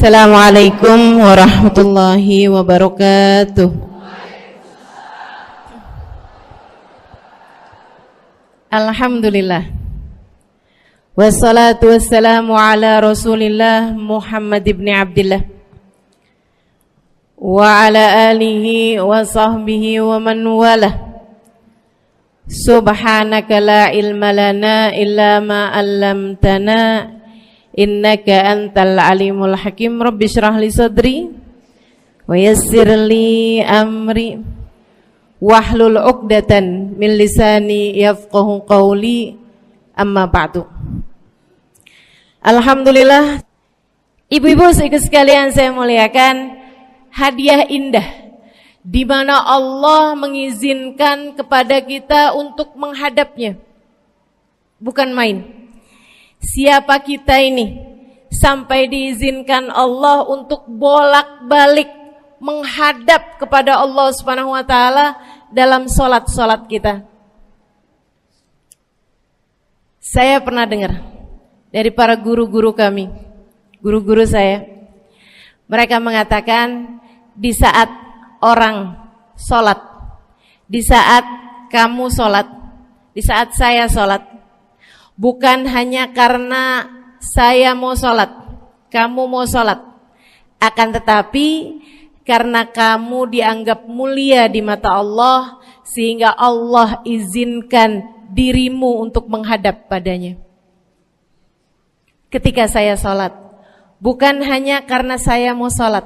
Assalamualaikum warahmatullahi wabarakatuh. Alhamdulillah. Wassalatu wassalamu ala Rasulillah Muhammad ibn Abdillah wa ala alihi wa sahbihi wa man walah. Subhanaka la ilma lana illa ma 'allamtana innaka antal alimul hakim. Rabbi shrah li sadri wa yassir li amri wahlul 'uqdatan min lisani yafqahu qawli. Amma ba'du. Alhamdulillah, ibu-ibu sekalian saya muliakan, hadiah indah di mana Allah mengizinkan kepada kita untuk menghadapnya. Bukan main. Siapa kita ini sampai diizinkan Allah untuk bolak-balik menghadap kepada Allah Subhanahu wa taala dalam salat-salat kita. Saya pernah dengar dari para guru-guru kami, guru-guru saya. Mereka mengatakan di saat orang sholat, di saat kamu sholat, di saat saya sholat, bukan hanya karena saya mau sholat, kamu mau sholat, akan tetapi karena kamu dianggap mulia di mata Allah, sehingga Allah izinkan dirimu untuk menghadap padanya. Ketika saya sholat, bukan hanya karena saya mau sholat,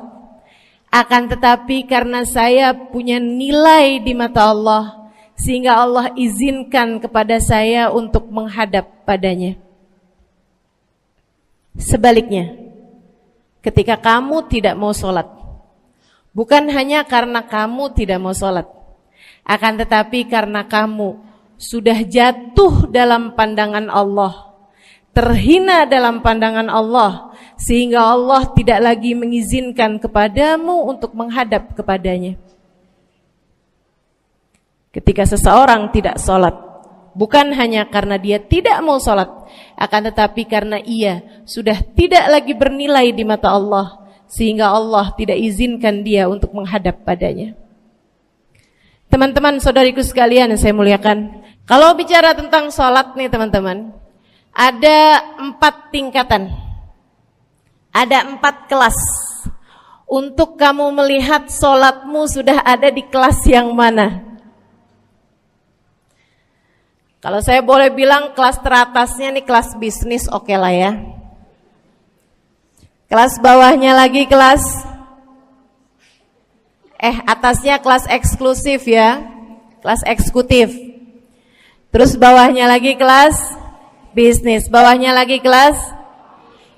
akan tetapi karena saya punya nilai di mata Allah, sehingga Allah izinkan kepada saya untuk menghadap padanya. Sebaliknya, ketika kamu tidak mau sholat, bukan hanya karena kamu tidak mau sholat, akan tetapi karena kamu sudah jatuh dalam pandangan Allah, terhina dalam pandangan Allah, sehingga Allah tidak lagi mengizinkan kepadamu untuk menghadap kepadanya. Ketika seseorang tidak sholat, bukan hanya karena dia tidak mau sholat, akan tetapi karena ia sudah tidak lagi bernilai di mata Allah, sehingga Allah tidak izinkan dia untuk menghadap padanya. Teman-teman, saudariku sekalian yang saya muliakan, kalau bicara tentang sholat nih teman-teman, ada 4 tingkatan, ada 4 kelas. Untuk kamu melihat sholatmu sudah ada di kelas yang mana. Kalau saya boleh bilang kelas teratasnya nih kelas bisnis, oke lah ya. Kelas bawahnya lagi kelas atasnya kelas eksklusif ya, kelas eksekutif. Terus bawahnya lagi kelas bisnis, bawahnya lagi kelas.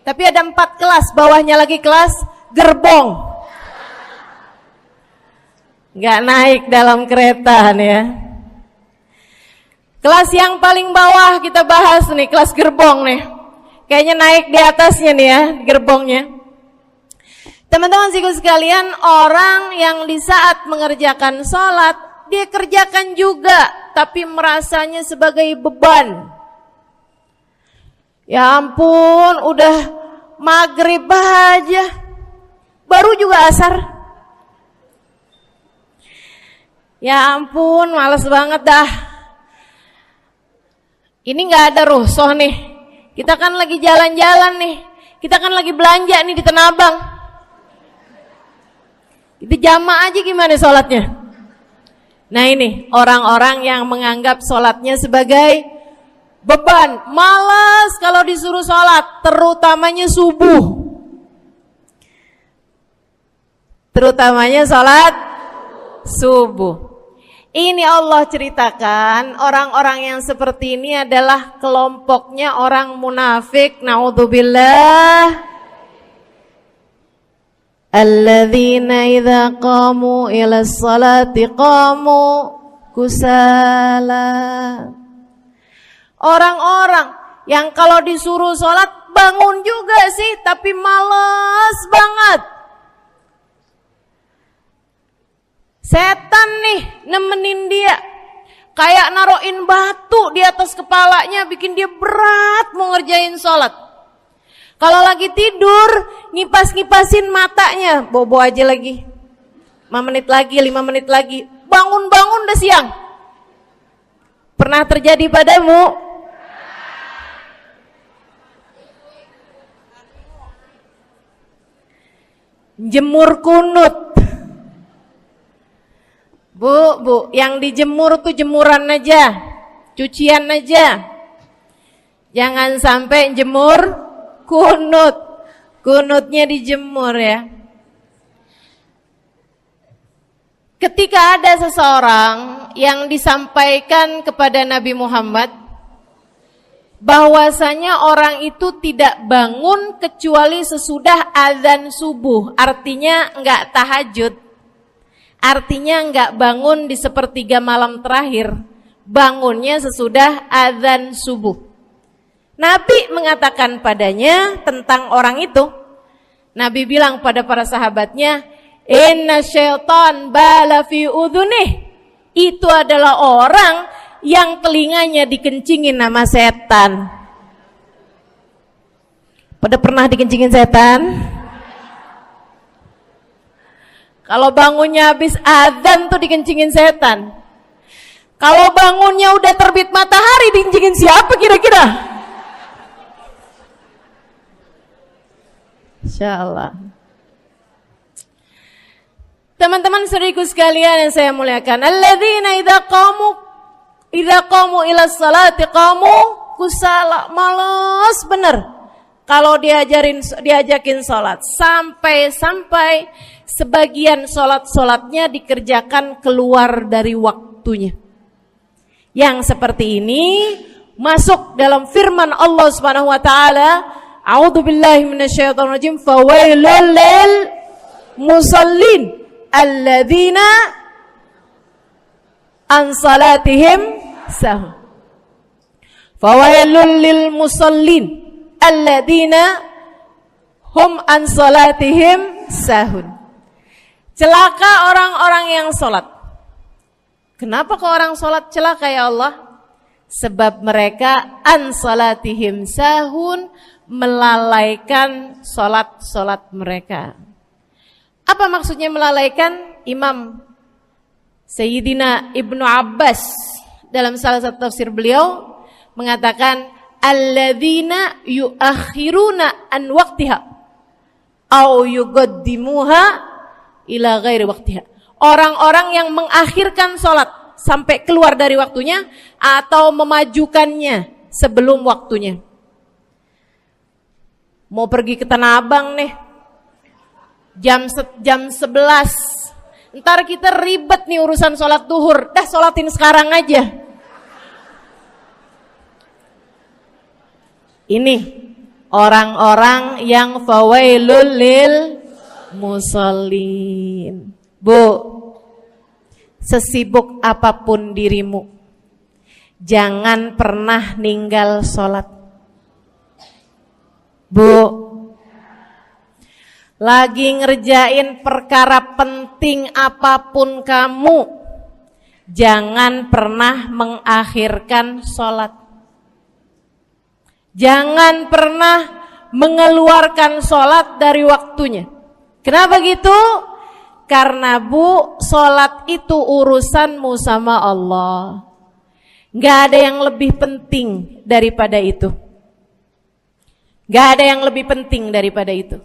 Tapi ada 4 kelas, bawahnya lagi kelas gerbong. Nggak naik dalam kereta nih ya. Kelas yang paling bawah kita bahas nih, kelas gerbong nih. Kayaknya naik di atasnya nih ya, gerbongnya. Teman-teman sekalian, orang yang di saat mengerjakan sholat, dia kerjakan juga, tapi merasanya sebagai beban. Ya ampun, udah maghrib aja, baru juga asar. Ya ampun, males banget dah. Ini gak ada rusuh nih. Kita kan lagi jalan-jalan nih, kita kan lagi belanja nih di Tanah Abang. Itu jamaah aja gimana sholatnya. Nah ini orang-orang yang menganggap sholatnya sebagai beban, malas kalau disuruh sholat, terutamanya subuh. Terutamanya sholat subuh. Ini Allah ceritakan orang-orang yang seperti ini adalah kelompoknya orang munafik. Na'udzubillah. Alladzina idza qamu ila sholati qamu kusala. Orang-orang yang kalau disuruh sholat bangun juga sih, tapi malas banget. Setan nih nemenin dia, kayak naroin batu di atas kepalanya, bikin dia berat mau ngerjain sholat. Kalau lagi tidur, ngipas-ngipasin matanya, bobo aja lagi. 5 menit lagi, 5 menit lagi. Bangun-bangun udah siang. Pernah terjadi padamu? Jemur kunut. Bu, yang dijemur tuh jemuran aja, cucian aja. Jangan sampai jemur kunut. Kunutnya dijemur ya. Ketika ada seseorang yang disampaikan kepada Nabi Muhammad bahwasanya orang itu tidak bangun kecuali sesudah azan subuh, artinya enggak tahajud. Artinya enggak bangun di sepertiga malam terakhir, bangunnya sesudah azan subuh. Nabi mengatakan padanya tentang orang itu. Nabi bilang pada para sahabatnya, inna syaitan bala fi udhunih. Itu adalah orang yang telinganya dikencingin sama setan. Pada pernah dikencingin setan? Kalau bangunnya habis adzan tuh dikencingin setan. Kalau bangunnya udah terbit matahari dikencingin siapa kira-kira? Insyaallah. Teman-teman saudariku sekalian yang saya muliakan, alladzina idza qamu ila salati qamu kusala, malas bener kalau diajakin salat, sampai sebagian salatnya dikerjakan keluar dari waktunya. Yang seperti ini masuk dalam firman Allah Subhanahu wa taala, a'udzubillahi minasyaitonir rajim, fawailul lil musallin alladzina an salatihim sahun. Fawailul lil musallin alladzina hum an salatihim sahun. Celaka orang-orang yang salat. Kenapa kok orang salat celaka ya Allah? Sebab mereka an salatihim sahun, melalaikan salat mereka. Apa maksudnya melalaikan? Imam Sayyidina Ibnu Abbas dalam salah satu tafsir beliau mengatakan alladzina yuakhiruna an waqtiha au yuqaddimuha ila ghairi waqtiha. Orang-orang yang mengakhirkan salat sampai keluar dari waktunya atau memajukannya sebelum waktunya. Mau pergi ke Tanah Abang nih, jam 11. Ntar kita ribet nih urusan sholat duhur. Dah sholatin sekarang aja. Ini orang-orang yang fawailul lil musallin. Bu, sesibuk apapun dirimu, jangan pernah ninggal sholat. Bu, lagi ngerjain perkara penting apapun kamu, jangan pernah mengakhirkan sholat. Jangan pernah mengeluarkan sholat dari waktunya. Kenapa gitu? Karena bu, sholat itu urusanmu sama Allah. Gak ada yang lebih penting daripada itu. Gak ada yang lebih penting daripada itu.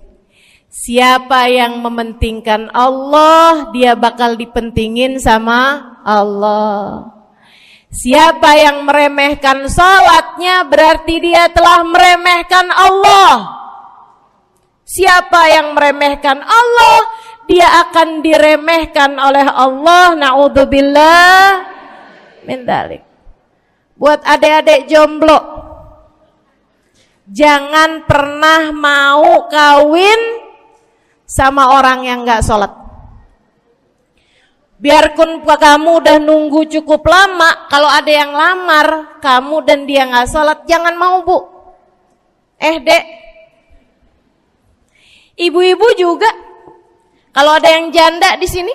Siapa yang mementingkan Allah, dia bakal dipentingin sama Allah. Siapa yang meremehkan salatnya, berarti dia telah meremehkan Allah. Siapa yang meremehkan Allah, dia akan diremehkan oleh Allah. Na'udzubillah min dzalik. Buat adik-adik jomblo, jangan pernah mau kawin sama orang yang gak sholat. Biarpun kamu udah nunggu cukup lama, kalau ada yang lamar kamu dan dia gak sholat, jangan mau bu. Dek, ibu-ibu juga, kalau ada yang janda di sini,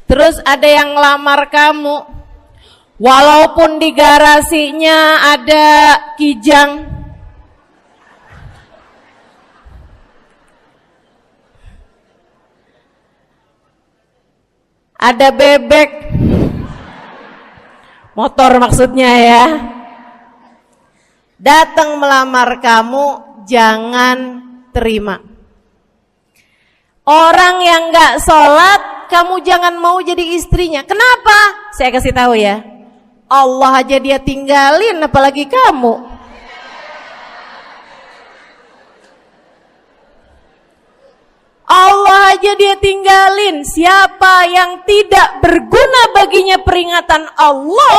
terus ada yang lamar kamu, Walaupun di garasinya ada kijang, ada bebek, motor maksudnya ya, datang melamar kamu, jangan terima. Orang yang gak sholat, kamu jangan mau jadi istrinya. Kenapa? Saya kasih tahu ya, Allah aja dia tinggalin, apalagi kamu. Allah aja dia tinggalin. Siapa yang tidak berguna baginya peringatan Allah,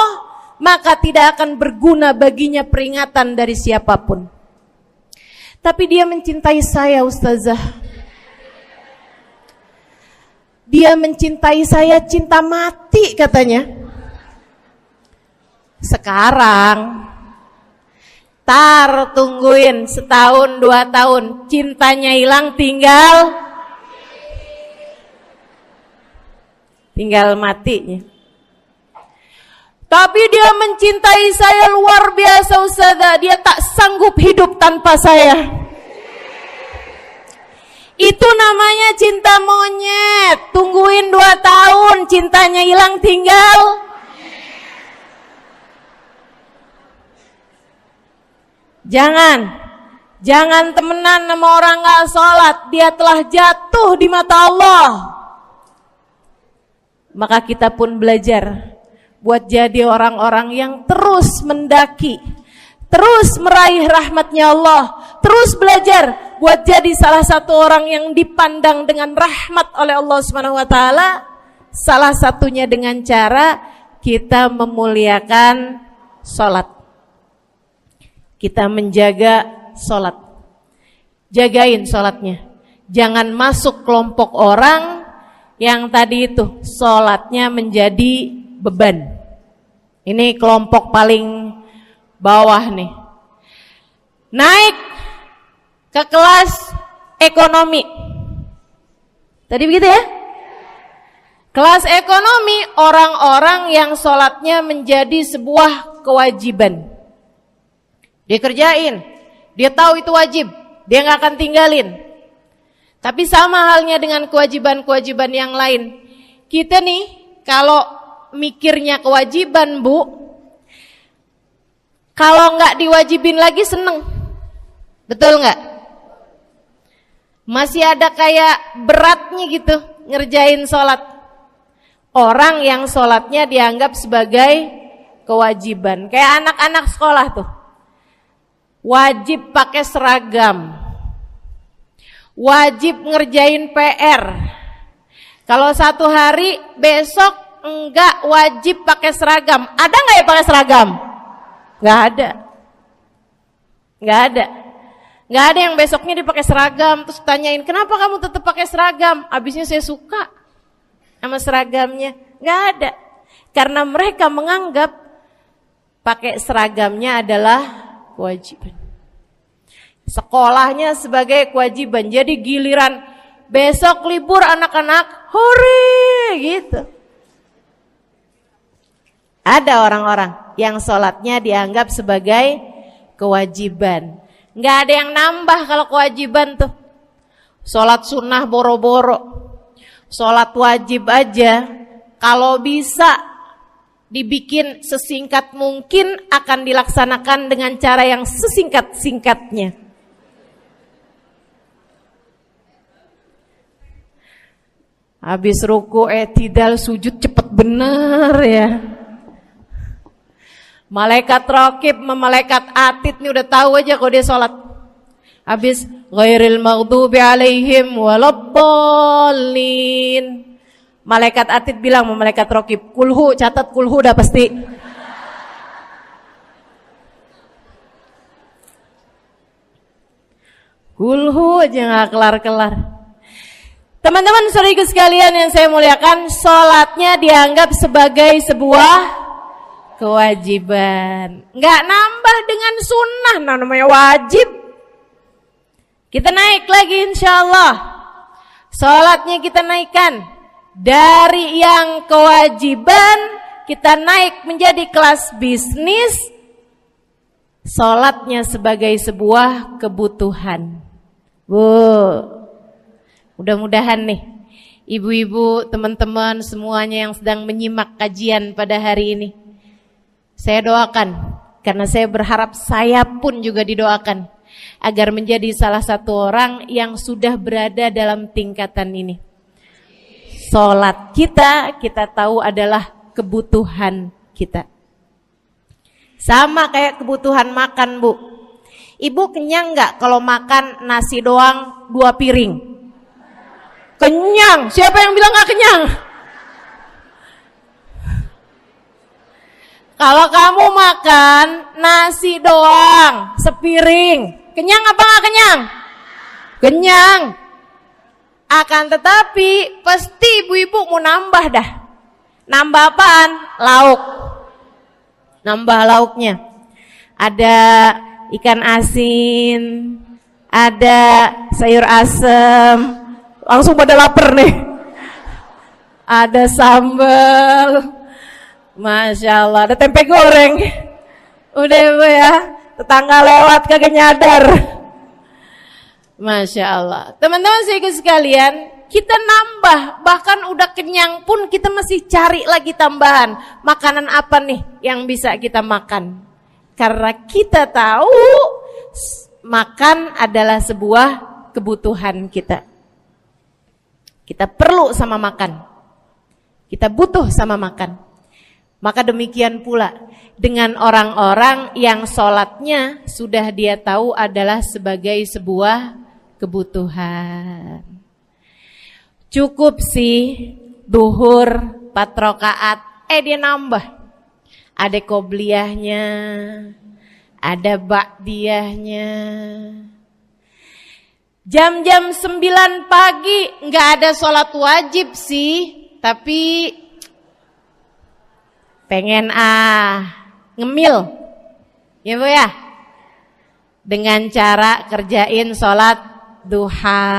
maka tidak akan berguna baginya peringatan dari siapapun. Tapi dia mencintai saya, Ustazah. Dia mencintai saya cinta mati katanya. Sekarang tungguin setahun 2 tahun, cintanya hilang, tinggal matinya. Tapi dia mencintai saya luar biasa, Ustazah. Dia tak sanggup hidup tanpa saya. Itu namanya cinta monyet. Tungguin 2 tahun, cintanya hilang, tinggal. Jangan temenan sama orang gak sholat. Dia telah jatuh di mata Allah. Maka kita pun belajar buat jadi orang-orang yang terus mendaki, terus meraih rahmatnya Allah, terus belajar buat jadi salah satu orang yang dipandang dengan rahmat oleh Allah Subhanahu wa taala. Salah satunya dengan cara kita memuliakan sholat. Kita menjaga sholat. Jagain sholatnya. Jangan masuk kelompok orang yang tadi itu sholatnya menjadi beban. Ini kelompok paling bawah nih. Naik ke kelas ekonomi. Tadi begitu ya? Kelas ekonomi, orang-orang yang sholatnya menjadi sebuah kewajiban. Dia kerjain, dia tahu itu wajib, dia gak akan tinggalin. Tapi sama halnya dengan kewajiban-kewajiban yang lain. Kita nih kalau mikirnya kewajiban, Bu, kalau gak diwajibin lagi seneng. Betul gak? Masih ada kayak beratnya gitu ngerjain sholat. Orang yang sholatnya dianggap sebagai kewajiban. Kayak anak-anak sekolah tuh, wajib pakai seragam, wajib ngerjain PR. Kalau 1 hari, besok enggak wajib pakai seragam. Ada enggak ya pakai seragam? Enggak ada. Enggak ada. Enggak ada yang besoknya dipakai seragam terus tanyain, "Kenapa kamu tetap pakai seragam?" Abisnya saya suka sama seragamnya. Enggak ada. Karena mereka menganggap pakai seragamnya adalah kewajiban. Sekolahnya sebagai kewajiban. Jadi giliran besok libur anak-anak, hore gitu. Ada orang-orang yang sholatnya dianggap sebagai kewajiban. Nggak ada yang nambah kalau kewajiban tuh. Sholat sunnah boro-boro, sholat wajib aja kalau bisa dibikin sesingkat mungkin akan dilaksanakan dengan cara yang sesingkat-singkatnya. Habis ruku i'tidal sujud cepet bener ya. Malaikat raqib sama malaikat atid nih udah tahu aja kalau dia sholat. Habis ghairil maghdubi alaihim waladdallin. Malaikat atid bilang sama malaikat raqib, kulhu, catat kulhu udah pasti. Kulhu aja gak kelar-kelar. Teman-teman saudariku sekalian yang saya muliakan, sholatnya dianggap sebagai sebuah kewajiban. Nggak nambah dengan sunnah, namanya wajib. Kita naik lagi insya Allah. Sholatnya kita naikkan. Dari yang kewajiban, kita naik menjadi kelas bisnis, sholatnya sebagai sebuah kebutuhan. Bu, mudah-mudahan nih ibu-ibu, teman-teman semuanya yang sedang menyimak kajian pada hari ini, saya doakan, karena saya berharap saya pun juga didoakan, agar menjadi salah satu orang yang sudah berada dalam tingkatan ini. Sholat kita tahu adalah kebutuhan kita. Sama kayak kebutuhan makan, Bu. Ibu kenyang nggak kalau makan nasi doang 2 piring? Kenyang. Siapa yang bilang nggak kenyang? Kalau kamu makan nasi doang sepiring, kenyang apa nggak kenyang? Kenyang. Akan tetapi pasti ibu-ibu mau nambah dah. Nambah apaan? Lauk. Nambah lauknya. Ada ikan asin, ada sayur asem. Langsung pada lapar nih. Ada sambal. Masya Allah, ada tempe goreng. Udah Ibu ya, tetangga lewat kagak nyadar. Masya Allah. Teman-teman saya sekalian, kita nambah, bahkan udah kenyang pun kita masih cari lagi tambahan. Makanan apa nih yang bisa kita makan? Karena kita tahu makan adalah sebuah kebutuhan kita. Kita perlu sama makan. Kita butuh sama makan. Maka demikian pula dengan orang-orang yang sholatnya sudah dia tahu adalah sebagai sebuah kebutuhan. Cukup sih duhur 4 rakaat, dia nambah. Ada qobliyahnya, ada ba'diyahnya. Jam-jam 9 pagi nggak ada sholat wajib sih, tapi pengen ngemil, ya Bu ya, dengan cara kerjain sholat duha.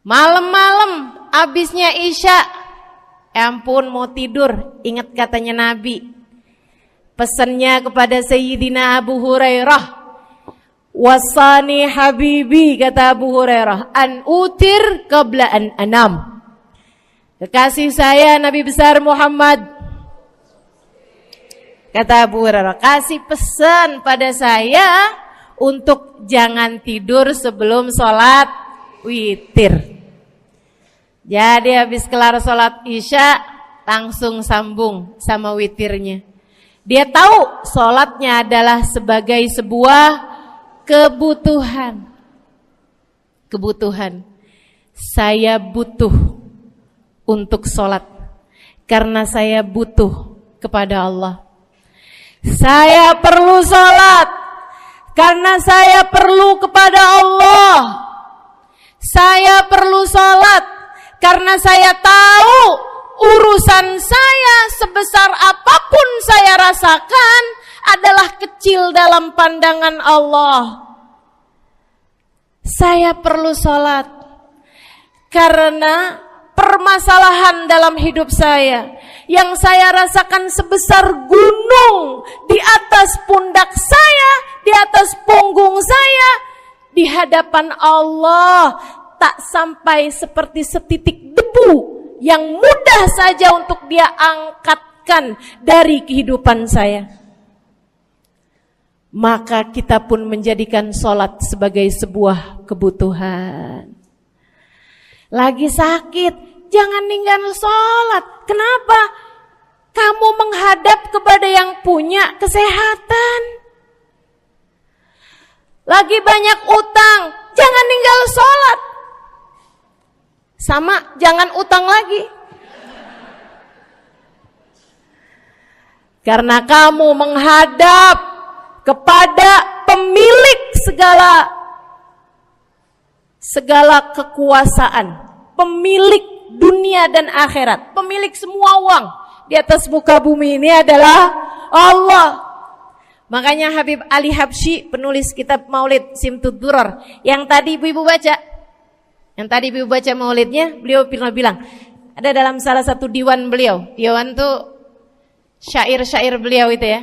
Malam-malam abisnya isya, ampun mau tidur, ingat katanya Nabi, pesannya kepada Sayyidina Abu Hurairah, wasani habibi, kata Abu Hurairah, an utir qabla an anam. Kekasih saya Nabi besar Muhammad, kata Abu Hurairah, kasih pesan pada saya untuk jangan tidur sebelum sholat witir. Jadi habis kelar sholat isya langsung sambung sama witirnya. Dia tahu sholatnya adalah sebagai sebuah kebutuhan. Kebutuhan. Saya butuh untuk sholat karena saya butuh kepada Allah. Saya perlu sholat karena saya perlu kepada Allah. Saya perlu sholat karena saya tahu urusan saya sebesar apapun saya rasakan adalah kecil dalam pandangan Allah. Saya perlu sholat karena permasalahan dalam hidup saya yang saya rasakan sebesar gunung di atas pundak saya, di atas punggung saya, di hadapan Allah tak sampai seperti setitik debu yang mudah saja untuk dia angkatkan dari kehidupan saya. Maka kita pun menjadikan sholat sebagai sebuah kebutuhan. Lagi sakit, jangan ninggalin sholat. Kenapa? Kamu menghadap kepada yang punya kesehatan. Lagi banyak utang, jangan ninggal sholat. Sama, jangan utang lagi. Karena kamu menghadap kepada pemilik segala kekuasaan, pemilik dunia dan akhirat, pemilik semua uang di atas muka bumi ini adalah Allah. Makanya Habib Ali Habsyi, penulis kitab Maulid Simtud Durar, yang tadi ibu-ibu baca maulidnya, beliau pernah bilang, Ada dalam salah satu diwan beliau. Diwan tuh syair-syair beliau itu ya.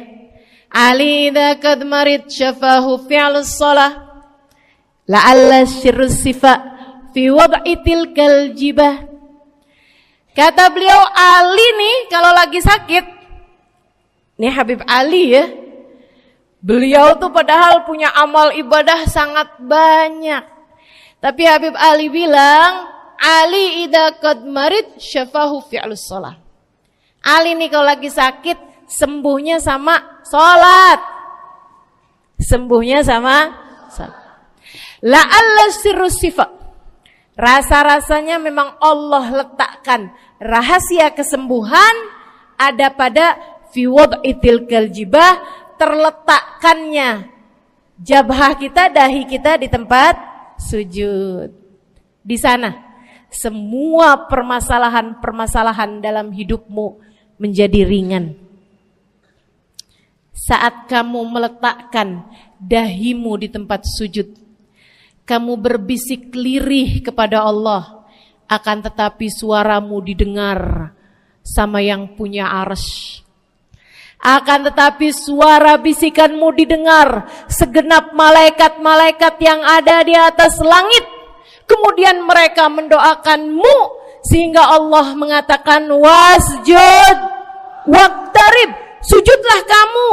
Ali idza qad marid syafahu fi'lus shalah la'alla syirru sifa fi wad'i tilkal jibah. Kata beliau, Ali nih kalau lagi sakit, nih Habib Ali ya, beliau tuh padahal punya amal ibadah sangat banyak. Tapi Habib Ali bilang, Ali idza qad marid syafahu fi'lus shalah. Ali nih kalau lagi sakit, sembuhnya sama sholat. Sembuhnya sama sholat. La'alla sirru sifat. Rasa-rasanya memang Allah letakkan rahasia kesembuhan ada pada fi wad'i tilkal jibah, terletakkannya jabhah kita, dahi kita di tempat sujud. Di sana semua permasalahan-permasalahan dalam hidupmu menjadi ringan. Saat kamu meletakkan dahimu di tempat sujud, kamu berbisik lirih kepada Allah, akan tetapi suaramu didengar sama yang punya arsy. Akan tetapi suara bisikanmu didengar segenap malaikat-malaikat yang ada di atas langit. Kemudian mereka mendoakanmu sehingga Allah mengatakan wasjud waqtarib, sujudlah kamu.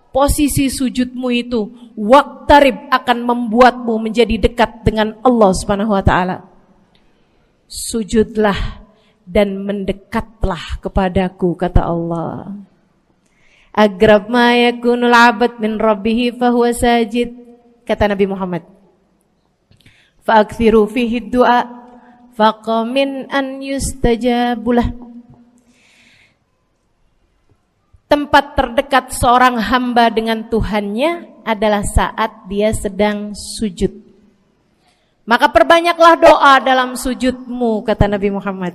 Posisi sujudmu itu waqtarib akan membuatmu menjadi dekat dengan Allah Subhanahu wa taala. Sujudlah dan mendekatlah kepadaku, kata Allah. Agrab ma yakunul 'abd min rabbih fa huwa sajid, kata Nabi Muhammad. Fa aktsiru fihi du'a faqamin an yustajabulah. Tempat terdekat seorang hamba dengan Tuhannya adalah saat dia sedang sujud. Maka perbanyaklah doa dalam sujudmu, kata Nabi Muhammad.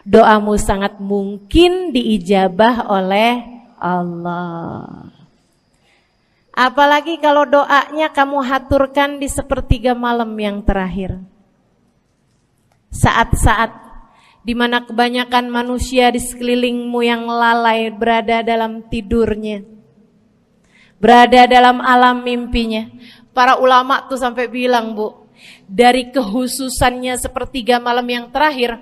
Doamu sangat mungkin diijabah oleh Allah. Apalagi kalau doanya kamu haturkan di sepertiga malam yang terakhir. Saat-saat di mana kebanyakan manusia di sekelilingmu yang lalai berada dalam tidurnya, berada dalam alam mimpinya. Para ulama tuh sampai bilang, Bu, dari kehususannya sepertiga malam yang terakhir,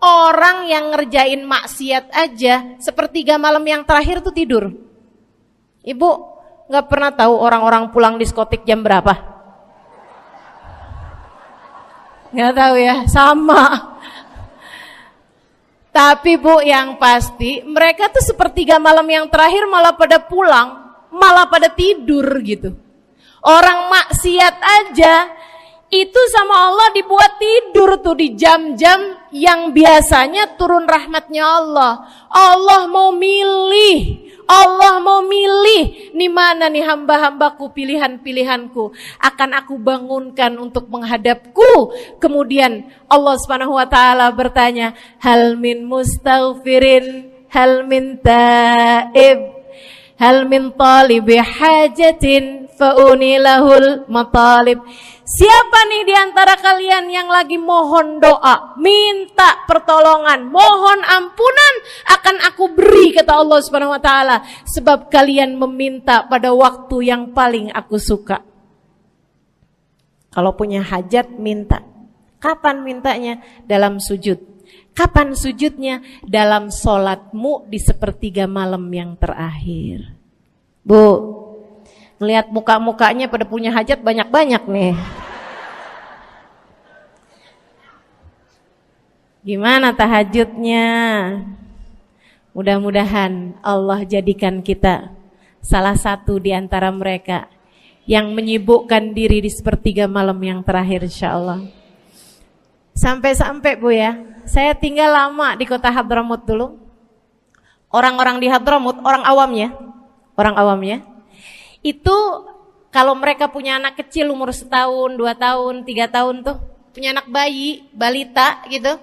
orang yang ngerjain maksiat aja sepertiga malam yang terakhir tuh tidur. Ibu gak pernah tahu orang-orang pulang diskotik jam berapa? Gak tahu ya, sama. Tapi Bu, yang pasti mereka tuh sepertiga malam yang terakhir malah pada pulang, malah pada tidur gitu. Orang maksiat aja itu sama Allah dibuat tidur tuh di jam-jam yang biasanya turun rahmatnya Allah. Allah mau milih nih mana nih hamba-hambaku, pilihan-pilihanku akan aku bangunkan untuk menghadapku. Kemudian Allah Subhanahu wa taala bertanya, hal min mustaghfirin, hal min taib, hal min talibi hajatin faunilahul matalib. Siapa nih di antara kalian yang lagi mohon doa, minta pertolongan, mohon ampunan, akan aku beri, kata Allah Subhanahu wa taala, sebab kalian meminta pada waktu yang paling aku suka. Kalau punya hajat minta. Kapan mintanya? Dalam sujud. Kapan sujudnya? Dalam sholatmu di sepertiga malam yang terakhir. Bu, ngelihat muka-mukanya pada punya hajat banyak-banyak nih. Gimana tahajudnya? Mudah-mudahan Allah jadikan kita salah satu di antara mereka yang menyibukkan diri di sepertiga malam yang terakhir, insyaallah. Sampai-sampai Bu ya, saya tinggal lama di kota Hadramut dulu. Orang-orang di Hadramut, orang awamnya, itu kalau mereka punya anak kecil umur 1 tahun, 2 tahun, 3 tahun tuh, punya anak bayi, balita gitu.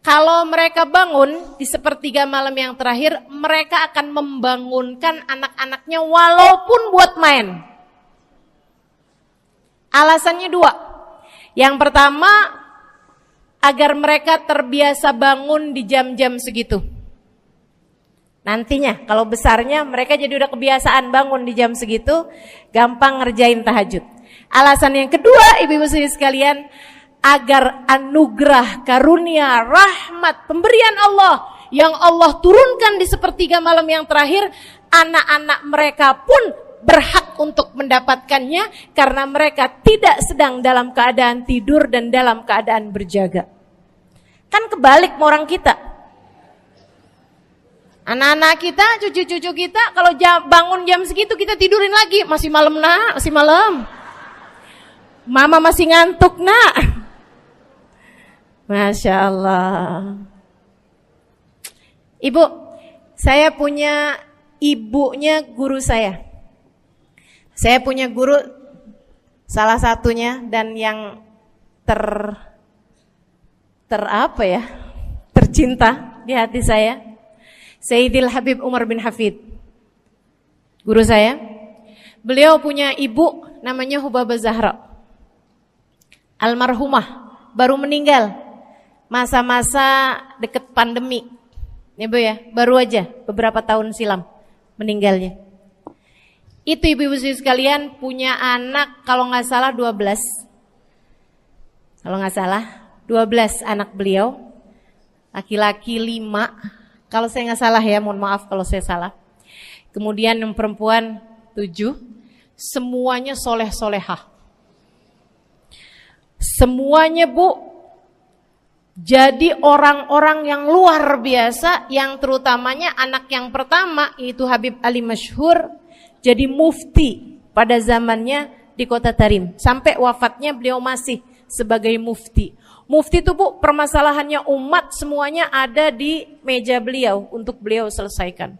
Kalau mereka bangun di sepertiga malam yang terakhir, mereka akan membangunkan anak-anaknya walaupun buat main. Alasannya 2. Yang pertama, agar mereka terbiasa bangun di jam-jam segitu. Nantinya kalau besarnya mereka jadi udah kebiasaan bangun di jam segitu, gampang ngerjain tahajud. Alasan yang kedua, ibu-ibu sekalian, agar anugerah, karunia, rahmat, pemberian Allah yang Allah turunkan di sepertiga malam yang terakhir, anak-anak mereka pun berhak untuk mendapatkannya karena mereka tidak sedang dalam keadaan tidur dan dalam keadaan berjaga. Kan kebalik orang kita. Anak-anak kita, cucu-cucu kita kalau bangun jam segitu kita tidurin lagi. Masih malam nak, masih malam. Mama masih ngantuk nak. Masya Allah. Ibu, saya punya ibunya guru saya. Saya punya guru salah satunya dan yang tercinta di hati saya, Sayyidil Habib Umar bin Hafid. Guru saya. Beliau punya ibu namanya Hubabah Zahra. Almarhumah, baru meninggal masa-masa deket pandemi. Ya Bu ya, baru aja beberapa tahun silam meninggalnya. Itu ibu-ibu sekalian punya anak kalau nggak salah 12. Kalau nggak salah 12 anak beliau. Laki-laki 5. Kalau saya nggak salah ya, mohon maaf kalau saya salah. Kemudian yang perempuan 7. Semuanya soleh-solehah. Semuanya Bu, jadi orang-orang yang luar biasa, yang terutamanya anak yang pertama yaitu Habib Ali Masyhur jadi mufti pada zamannya di Kota Tarim. Sampai wafatnya beliau masih sebagai mufti. Mufti itu Bu, permasalahannya umat semuanya ada di meja beliau untuk beliau selesaikan.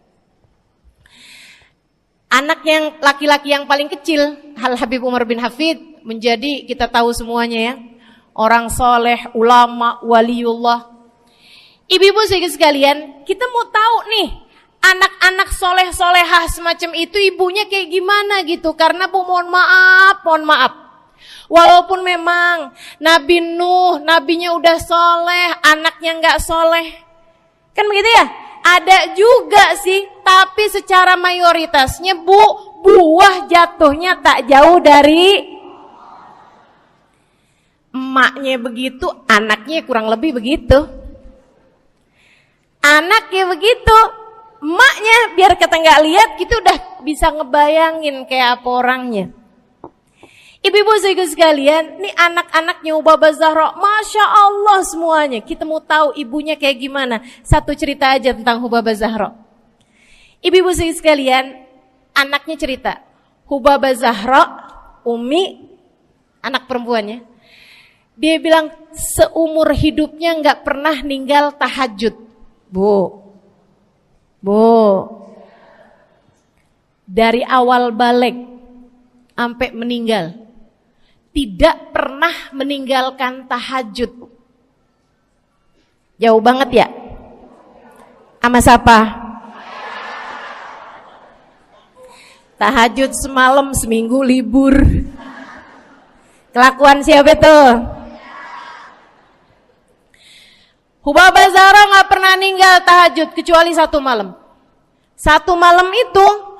Anak yang laki-laki yang paling kecil, Habib Umar bin Hafid, menjadi kita tahu semuanya ya, orang soleh, ulama, waliullah. Ibu-ibu sekalian, kita mau tahu nih, anak-anak soleh-solehah semacam itu ibunya kayak gimana gitu. Karena Bu, mohon maaf. Walaupun memang Nabi Nuh, nabinya udah soleh, anaknya gak soleh. Kan begitu ya? Ada juga sih, tapi secara mayoritasnya Bu, buah jatuhnya tak jauh dari emaknya begitu, anaknya kurang lebih begitu. Anaknya begitu, emaknya biar kita nggak lihat, kita udah bisa ngebayangin kayak apa orangnya. Ibu-ibu sekalian, nih anak-anaknya Hubabah Zahra, Masya Allah semuanya. Kita mau tahu ibunya kayak gimana. Satu cerita aja tentang Hubabah Zahra. Ibu-ibu sekalian, anaknya cerita, Hubabah Zahra, Umi, anak perempuannya, dia bilang seumur hidupnya gak pernah ninggal tahajud. Bu, dari awal balik sampai meninggal, tidak pernah meninggalkan tahajud. Jauh banget ya? Sama siapa? Tahajud semalam, seminggu libur. Kelakuan siapa tuh? Hubabah Zahra gak pernah ninggal tahajud kecuali satu malam. Satu malam itu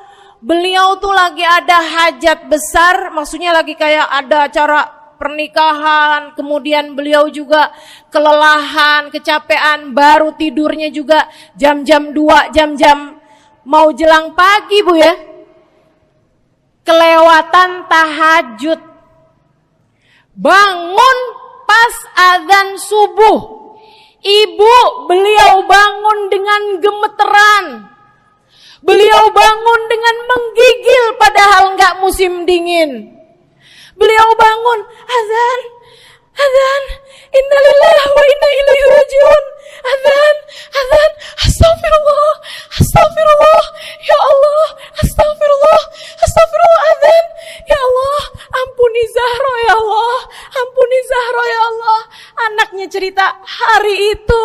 beliau tuh lagi ada hajat besar, maksudnya lagi kayak ada acara pernikahan, kemudian beliau juga kelelahan, kecapean, baru tidurnya juga jam-jam 2, jam-jam mau jelang pagi Bu ya. Kelewatan tahajud. Bangun pas azan subuh. Ibu, beliau bangun dengan gemeteran. Beliau bangun dengan menggigil padahal enggak musim dingin. Beliau bangun, azan, innalillahi wa inna ilaihi rajiun. Azan, astagfirullah, ya Allah, astagfirullah, azan, ya Allah, ampuni Zahra ya Allah, ya Allah. Anaknya cerita, hari itu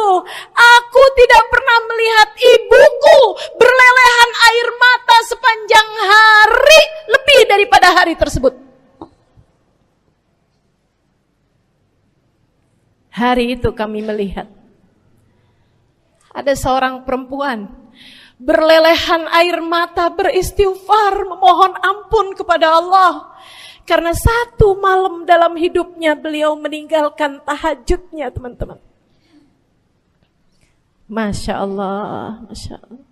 aku tidak pernah melihat ibuku berlelehan air mata sepanjang hari lebih daripada hari tersebut. Hari itu kami melihat ada seorang perempuan berlelehan air mata beristighfar memohon ampun kepada Allah karena satu malam dalam hidupnya beliau meninggalkan tahajudnya, teman-teman. Masya Allah, Masya Allah.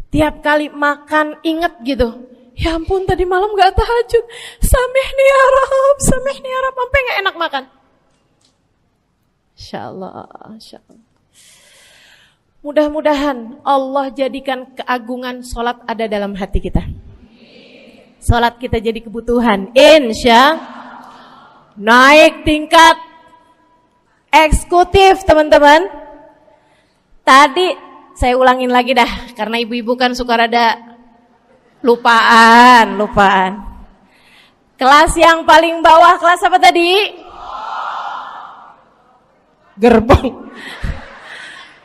Tiap kali makan ingat gitu, ya ampun tadi malam gak tahajud, samihni ya Rab, samihni ya Rab, sampai gak enak makan. Insya Allah, Insya Allah. Mudah-mudahan Allah jadikan keagungan sholat ada dalam hati kita. Sholat kita jadi kebutuhan, insya naik tingkat eksekutif, teman-teman. Tadi saya ulangin lagi dah, karena ibu-ibu kan suka rada lupaan. Kelas yang paling bawah, kelas apa tadi? Gerbong.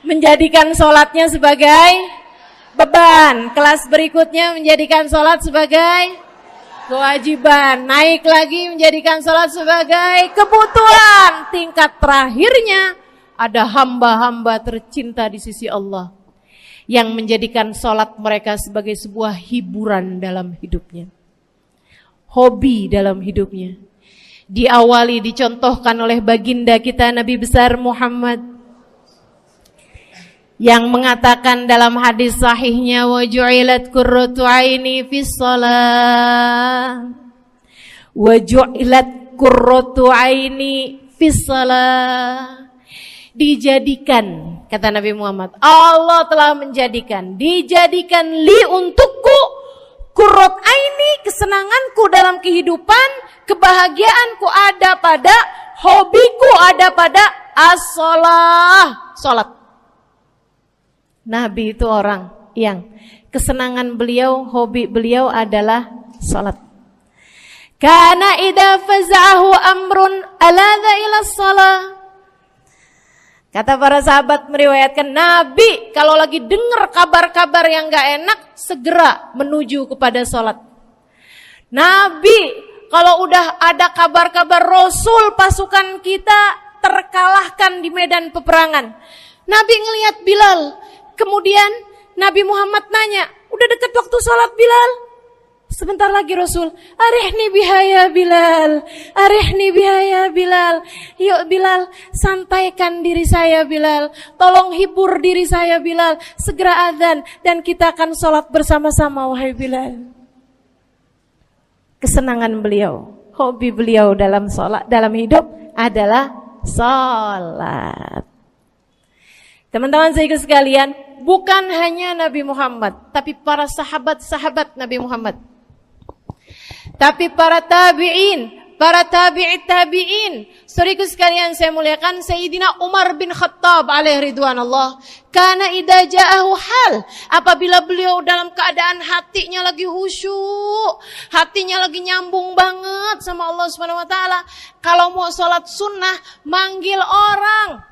Menjadikan sholatnya sebagai beban. Kelas berikutnya menjadikan sholat sebagai kewajiban. Naik lagi menjadikan sholat sebagai kebutuhan. Tingkat terakhirnya ada hamba-hamba tercinta di sisi Allah yang menjadikan sholat mereka sebagai sebuah hiburan dalam hidupnya, hobi dalam hidupnya. Diawali, dicontohkan oleh baginda kita Nabi besar Muhammad yang mengatakan dalam hadis sahihnya, wa ju'ilat qurratu aini fis shalah, wa ju'ilat qurratu aini fis shalah. Dijadikan, kata Nabi Muhammad, Allah telah menjadikan, dijadikan li untukku qurrat aini, kesenanganku dalam kehidupan, kebahagiaanku ada pada, hobiku ada pada as-shalah, salat. Nabi itu orang yang kesenangan beliau, hobi beliau adalah salat. Kana idza faza'ahu amrun aladha ila shalah. Kata para sahabat meriwayatkan, Nabi kalau lagi dengar kabar-kabar yang gak enak, segera menuju kepada salat. Nabi kalau udah ada kabar-kabar Rasul pasukan kita terkalahkan di medan peperangan, Nabi ngelihat Bilal. Kemudian Nabi Muhammad nanya, udah dekat waktu sholat Bilal? Sebentar lagi Rasul, arihni bihaya Bilal, arihni bihaya Bilal. Yuk Bilal, sampaikan diri saya Bilal, tolong hibur diri saya Bilal. Segera azan dan kita akan sholat bersama-sama wahai Bilal. Kesenangan beliau, hobi beliau dalam sholat, dalam hidup adalah sholat. Teman-teman saya sekalian, bukan hanya Nabi Muhammad, tapi para sahabat-sahabat Nabi Muhammad, tapi para tabi'in, para tabi'it tabi'in. Saudaraku sekalian saya muliakan, Sayyidina Umar bin Khattab alaihi ridwanullah, kana idza ja'ahu hal, apabila beliau dalam keadaan hatinya lagi khusyuk, hatinya lagi nyambung banget sama Allah Subhanahu wa taala, kalau mau salat sunnah manggil orang.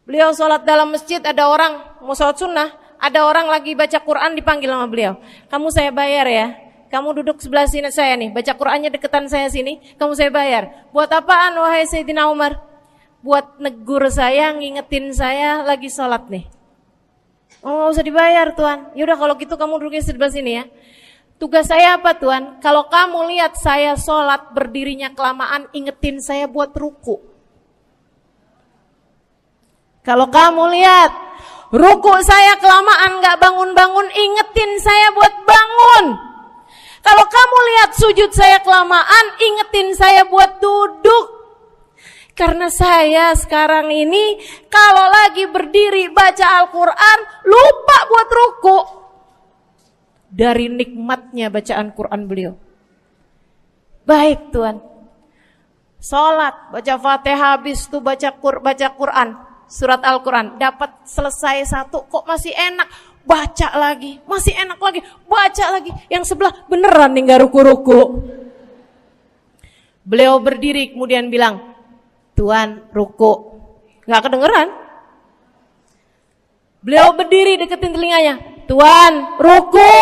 Beliau sholat dalam masjid, ada orang mau sholat sunnah, ada orang lagi baca Quran dipanggil sama beliau. Kamu saya bayar ya, kamu duduk sebelah sini saya nih, baca Qurannya deketan saya sini, kamu saya bayar. Buat apaan wahai Sayyidina Umar? Buat negur saya, ngingetin saya lagi sholat nih. Oh gak usah dibayar Tuan. Yaudah kalau gitu kamu duduknya sebelah sini ya. Tugas saya apa Tuan? Kalau kamu lihat saya sholat berdirinya kelamaan, ingetin saya buat ruku. Kalau kamu lihat ruku saya kelamaan gak bangun-bangun, ingetin saya buat bangun. Kalau kamu lihat sujud saya kelamaan, ingetin saya buat duduk. Karena saya sekarang ini kalau lagi berdiri baca Al-Quran, lupa buat ruku. Dari nikmatnya bacaan Quran beliau. Baik Tuan, sholat, baca Fatihah, habis itu baca Quran. Surat Al-Quran, dapat selesai satu, kok masih enak, baca lagi, masih enak lagi, baca lagi. Yang sebelah beneran nih gak ruku-ruku. Beliau berdiri kemudian bilang, Tuan ruku, gak kedengeran. Beliau berdiri deketin telinganya, Tuan ruku,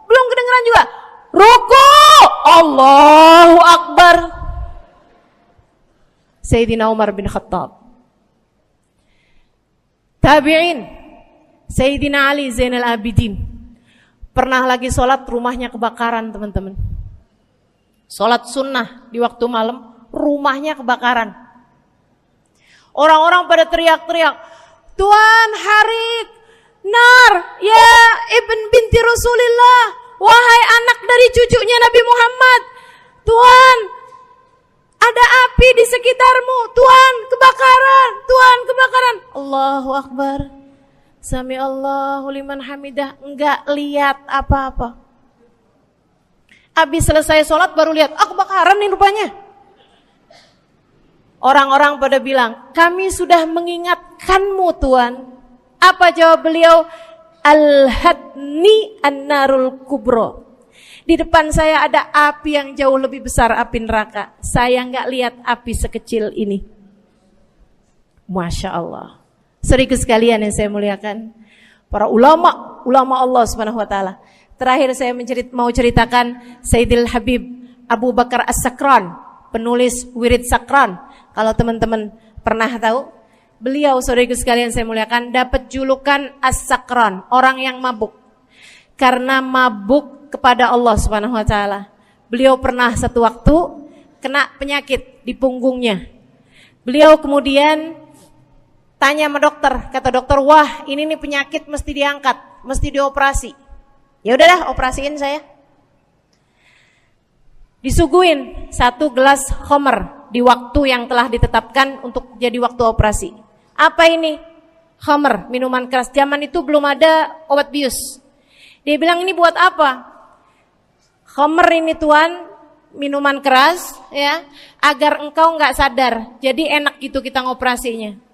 belum kedengeran juga. Ruku, Allahu Akbar. Sayyidina Umar bin Khattab. Tabi'in, Sayyidina Ali Zainal Abidin. Pernah lagi sholat, rumahnya kebakaran, teman-teman. Sholat sunnah di waktu malam, rumahnya kebakaran. Orang-orang pada teriak-teriak, Tuan Harik, nar, ya ibn binti Rasulillah, wahai anak dari cucunya Nabi Muhammad, Tuan, ada api di sekitarmu, Tuan, kebakaran, Tuan, kebakaran. Allahu Akbar. Sami Allahu liman hamidah, enggak lihat apa-apa. Habis selesai sholat baru lihat, kebakaran nih rupanya. Orang-orang pada bilang, kami sudah mengingatkanmu Tuan. Apa jawab beliau? Al-hadni an-narul kubro. Di depan saya ada api yang jauh lebih besar, api neraka. Saya enggak lihat api sekecil ini. Masya Allah. Saudaraku sekalian yang saya muliakan, para ulama Allah Subhanahu wa taala. Terakhir saya mau ceritakan Sayyidil Habib Abu Bakar As-Sakran, penulis Wirid Sakran. Kalau teman-teman pernah tahu, beliau saudaraku sekalian saya muliakan dapat julukan As-Sakran, orang yang mabuk. Karena mabuk kepada Allah Subhanahu wa taala. Beliau pernah satu waktu kena penyakit di punggungnya. Beliau kemudian tanya sama dokter, kata dokter, "Wah, ini nih penyakit mesti diangkat, mesti dioperasi." Ya udahlah, operasiin saya. Disuguhin 1 gelas khamr di waktu yang telah ditetapkan untuk jadi waktu operasi. Apa ini? Khamr, minuman keras. Zaman itu belum ada obat bius. Dia bilang, ini buat apa? Khamr ini Tuan, minuman keras ya, agar engkau enggak sadar. Jadi enak gitu kita ngoperasinya.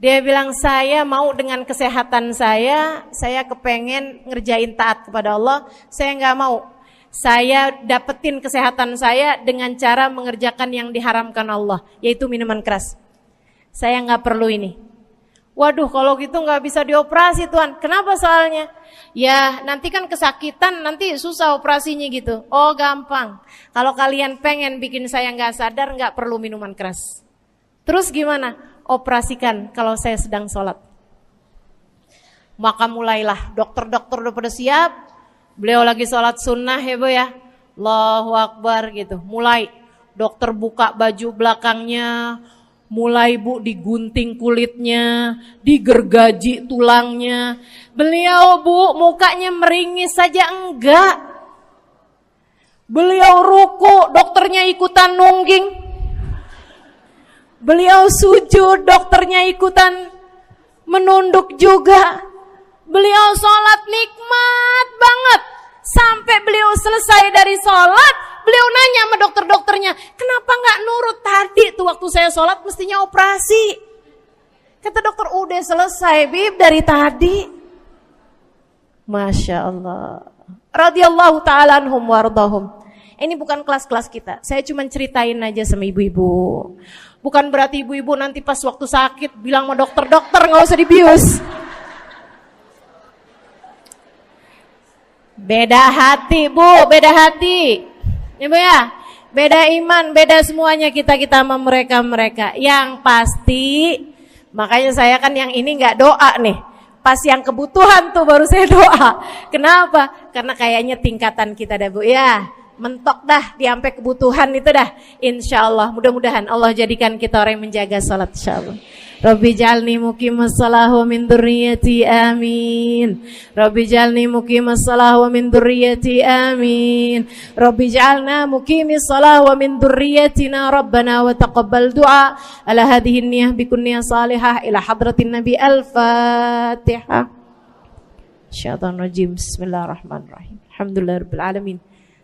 Dia bilang, saya mau dengan kesehatan saya kepengen ngerjain taat kepada Allah, saya enggak mau. Saya dapetin kesehatan saya dengan cara mengerjakan yang diharamkan Allah, yaitu minuman keras. Saya enggak perlu ini. Waduh, kalau gitu enggak bisa dioperasi Tuan. Kenapa soalnya? Ya nanti kan kesakitan, nanti susah operasinya gitu. Oh gampang, kalau kalian pengen bikin saya enggak sadar, enggak perlu minuman keras. Terus gimana? Operasikan kalau saya sedang sholat. Maka mulailah, dokter-dokter udah pada siap. Beliau lagi sholat sunnah ya Bu ya, Allahu Akbar gitu. Mulai dokter buka baju belakangnya, mulai Bu digunting kulitnya, digergaji tulangnya. Beliau Bu mukanya meringis saja enggak. Beliau ruku, dokternya ikutan nungging. Beliau sujud, dokternya ikutan menunduk juga. Beliau sholat nikmat banget. Sampai beliau selesai dari sholat, beliau nanya sama dokter-dokternya, kenapa gak nurut tadi tuh waktu saya sholat mestinya operasi. Kata dokter, udah selesai Bib dari tadi. Masya Allah. Radiyallahu ta'ala anhum wardahum. Ini bukan kelas-kelas kita, saya cuma ceritain aja sama ibu-ibu. Bukan berarti ibu-ibu nanti pas waktu sakit bilang sama dokter-dokter gak usah dibius. Beda hati Bu, beda hati. Ya Bu ya, beda iman, beda semuanya kita sama mereka. Yang pasti, makanya saya kan yang ini gak doa nih. Pas yang kebutuhan tuh baru saya doa. Kenapa? Karena kayaknya tingkatan kita dah Bu ya. Mentok dah, sampai kebutuhan itu dah. Insyaallah, mudah-mudahan Allah jadikan kita orang yang menjaga salat insyaallah. Rabbi jalni muqimas shalah wa min dzurriyyati amin. Rabbi jalni muqimas shalah wa min dzurriyyati amin. Rabbi jalna muqimis shalah wa min dzurriyyatina rabbana wa taqabbal du'a. Ala hadhihi niyyah bi kunniyah salihah ila hadratin nabi al-fatihah. Syaitanir rajim. Bismillahirrahmanirrahim. Alhamdulillahirabbil alamin.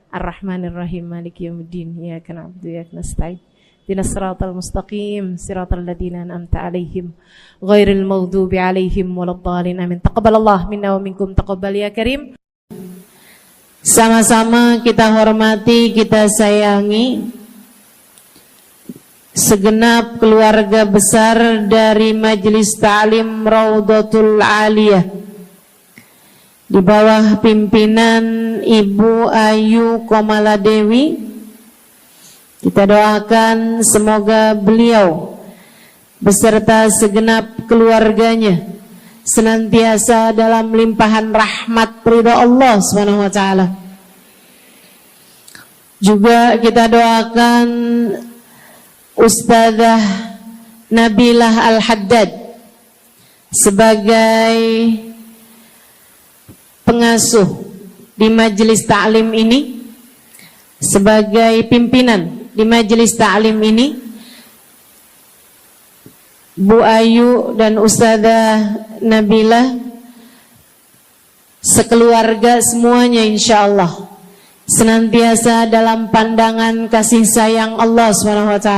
Ar-Rahmanir-Rahim, Maliki Yaumiddin, Iyyaka na'budu wa iyyaka nasta'in. Ihdinas siratal mustaqim, siratal ladzina an'amta 'alaihim, ghairil maghdubi 'alaihim waladdallin. Amin. Taqabbalallah minna wa minkum, taqabbal ya karim. Sama-sama kita hormati, kita sayangi segenap keluarga besar dari Majelis Ta'lim Raudhatul Aliyah di bawah pimpinan Ibu Ayu Komaladewi Kita doakan semoga beliau beserta segenap keluarganya senantiasa dalam limpahan rahmat ridha Allah Subhanahu wa taala. Juga kita doakan Ustazah Nabilah Al-Haddad sebagai pengasuh di majelis ta'lim ini, sebagai pimpinan di majelis ta'lim ini, Bu Ayu dan Ustazah Nabilah sekeluarga semuanya insyaallah senantiasa dalam pandangan kasih sayang Allah SWT.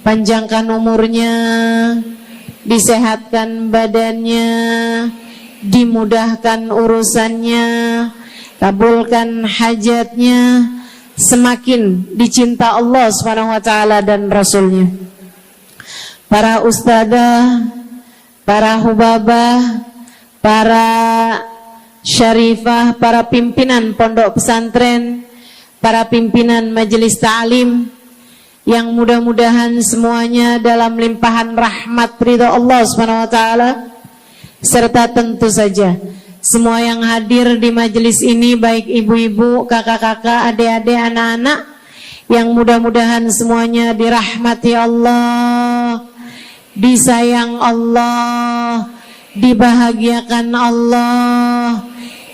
Panjangkan umurnya, disehatkan badannya, dimudahkan urusannya, kabulkan hajatnya, semakin dicinta Allah SWT dan Rasulnya. Para ustadzah, para hubabah, para syarifah, para pimpinan pondok pesantren, para pimpinan majelis ta'lim, yang mudah-mudahan semuanya dalam limpahan rahmat ridha Allah SWT, serta tentu saja semua yang hadir di majelis ini, baik ibu-ibu, kakak-kakak, adik-adik, anak-anak, yang mudah-mudahan semuanya dirahmati Allah, disayang Allah, dibahagiakan Allah,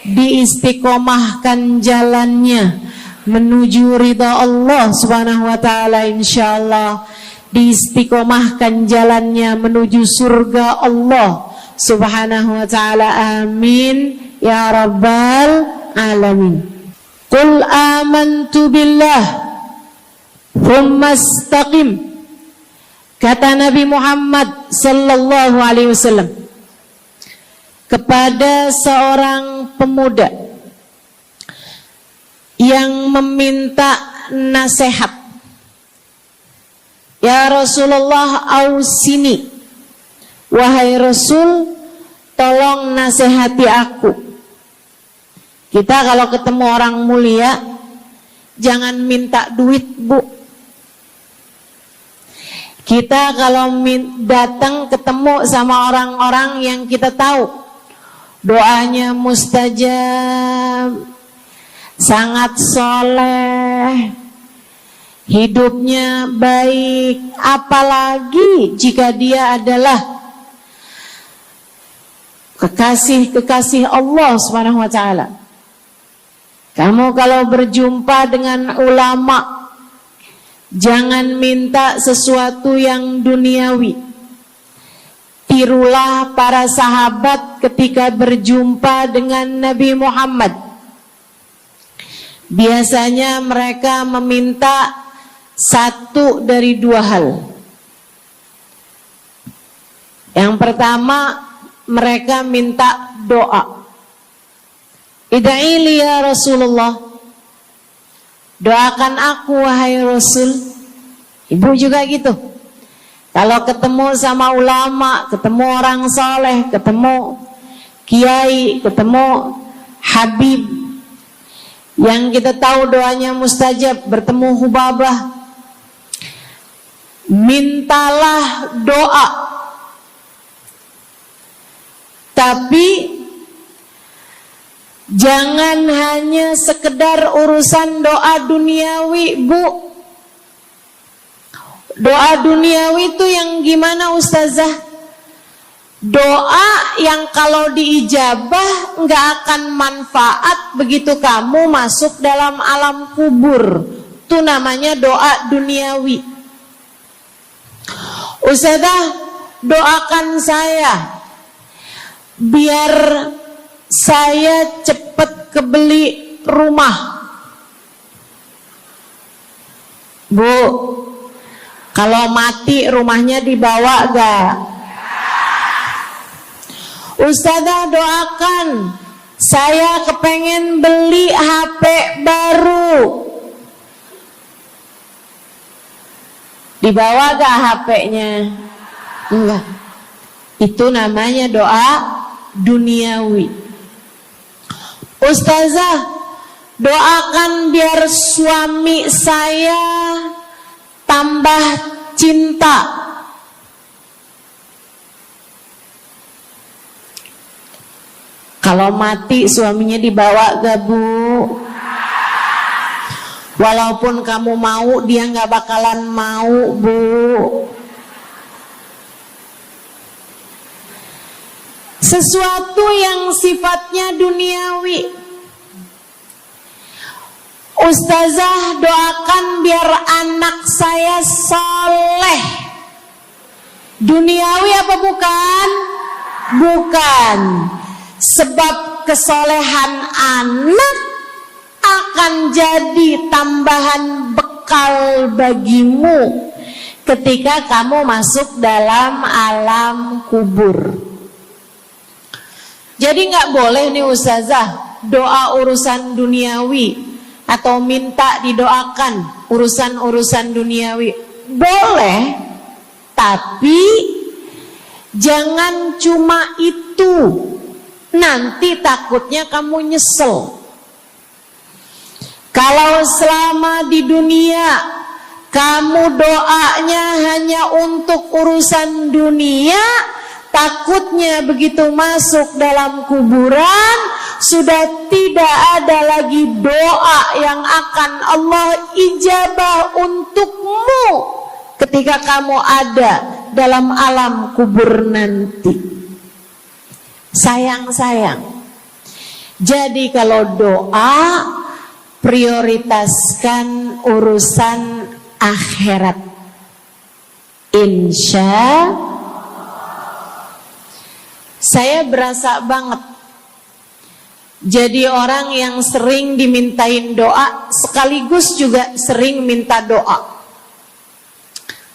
diistiqomahkan jalannya menuju ridha Allah Subhanahu wa taala, insyaallah diistiqomahkan jalannya menuju surga Allah Subhanahu wa taala. Amin ya rabbal alamin. Qul amantu billah thumma istaqim, kata Nabi Muhammad sallallahu alaihi wasallam kepada seorang pemuda yang meminta nasihat. Ya Rasulullah, ausini, wahai Rasul, tolong nasihati aku. Kita kalau ketemu orang mulia jangan minta duit, Bu. Kita kalau datang ketemu sama orang-orang yang kita tahu doanya mustajab, sangat soleh, hidupnya baik, apalagi jika dia adalah kekasih-kekasih Allah Subhanahu wa taala. Kamu kalau berjumpa dengan ulama, jangan minta sesuatu yang duniawi. Tirulah para sahabat ketika berjumpa dengan Nabi Muhammad. Biasanya mereka meminta satu dari dua hal. Yang pertama, mereka minta doa. Ida'ili ya Rasulullah, doakan aku wahai Rasul. Ibu juga gitu. Kalau ketemu sama ulama, ketemu orang soleh, ketemu kiai, ketemu habib yang kita tahu doanya mustajab, bertemu hubabah, mintalah doa. Tapi jangan hanya sekedar urusan doa duniawi, Bu. Doa duniawi itu yang gimana, Ustazah? Doa yang kalau diijabah nggak akan manfaat begitu kamu masuk dalam alam kubur. Itu namanya doa duniawi. Ustazah, doakan saya biar saya cepat kebeli rumah. Bu, kalau mati rumahnya dibawa gak? Ustazah, doakan saya kepengen beli HP baru. Dibawa gak HP-nya? Enggak. Itu namanya doa duniawi. Ustazah, Doakan biar suami saya tambah cinta. Kalau mati suaminya dibawa gak Bu? Walaupun kamu mau, dia gak bakalan mau Bu. Sesuatu yang sifatnya duniawi, Ustazah doakan biar anak saya soleh. Duniawi apa bukan? Bukan. Sebab kesolehan anak akan jadi tambahan bekal bagimu ketika kamu masuk dalam alam kubur. Jadi nggak boleh nih Ustazah doa urusan duniawi atau minta didoakan urusan-urusan duniawi. Boleh, tapi jangan cuma itu. Nanti takutnya kamu nyesel. Kalau selama di dunia kamu doanya hanya untuk urusan dunia, takutnya begitu masuk dalam kuburan sudah tidak ada lagi doa yang akan Allah ijabah untukmu ketika kamu ada dalam alam kubur nanti. Sayang. Jadi kalau doa, prioritaskan urusan akhirat. Insya saya berasa banget jadi orang yang sering dimintain doa sekaligus juga sering minta doa.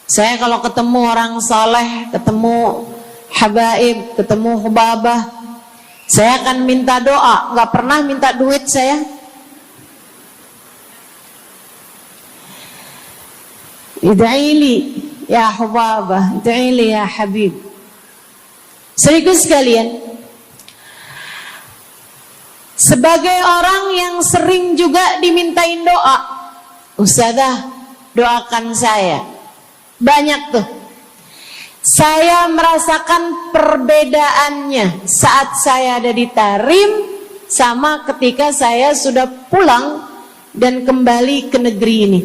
Saya kalau ketemu orang soleh, ketemu habaib, ketemu hubabah, saya akan minta doa, nggak pernah minta duit saya. Ida'ili ya hubabah, ida'ili ya habib. Serius sekalian, sebagai orang yang sering juga dimintain doa, Ustazah doakan saya. Banyak tuh. Saya merasakan perbedaannya saat saya ada di Tarim sama ketika saya sudah pulang dan kembali ke negeri ini.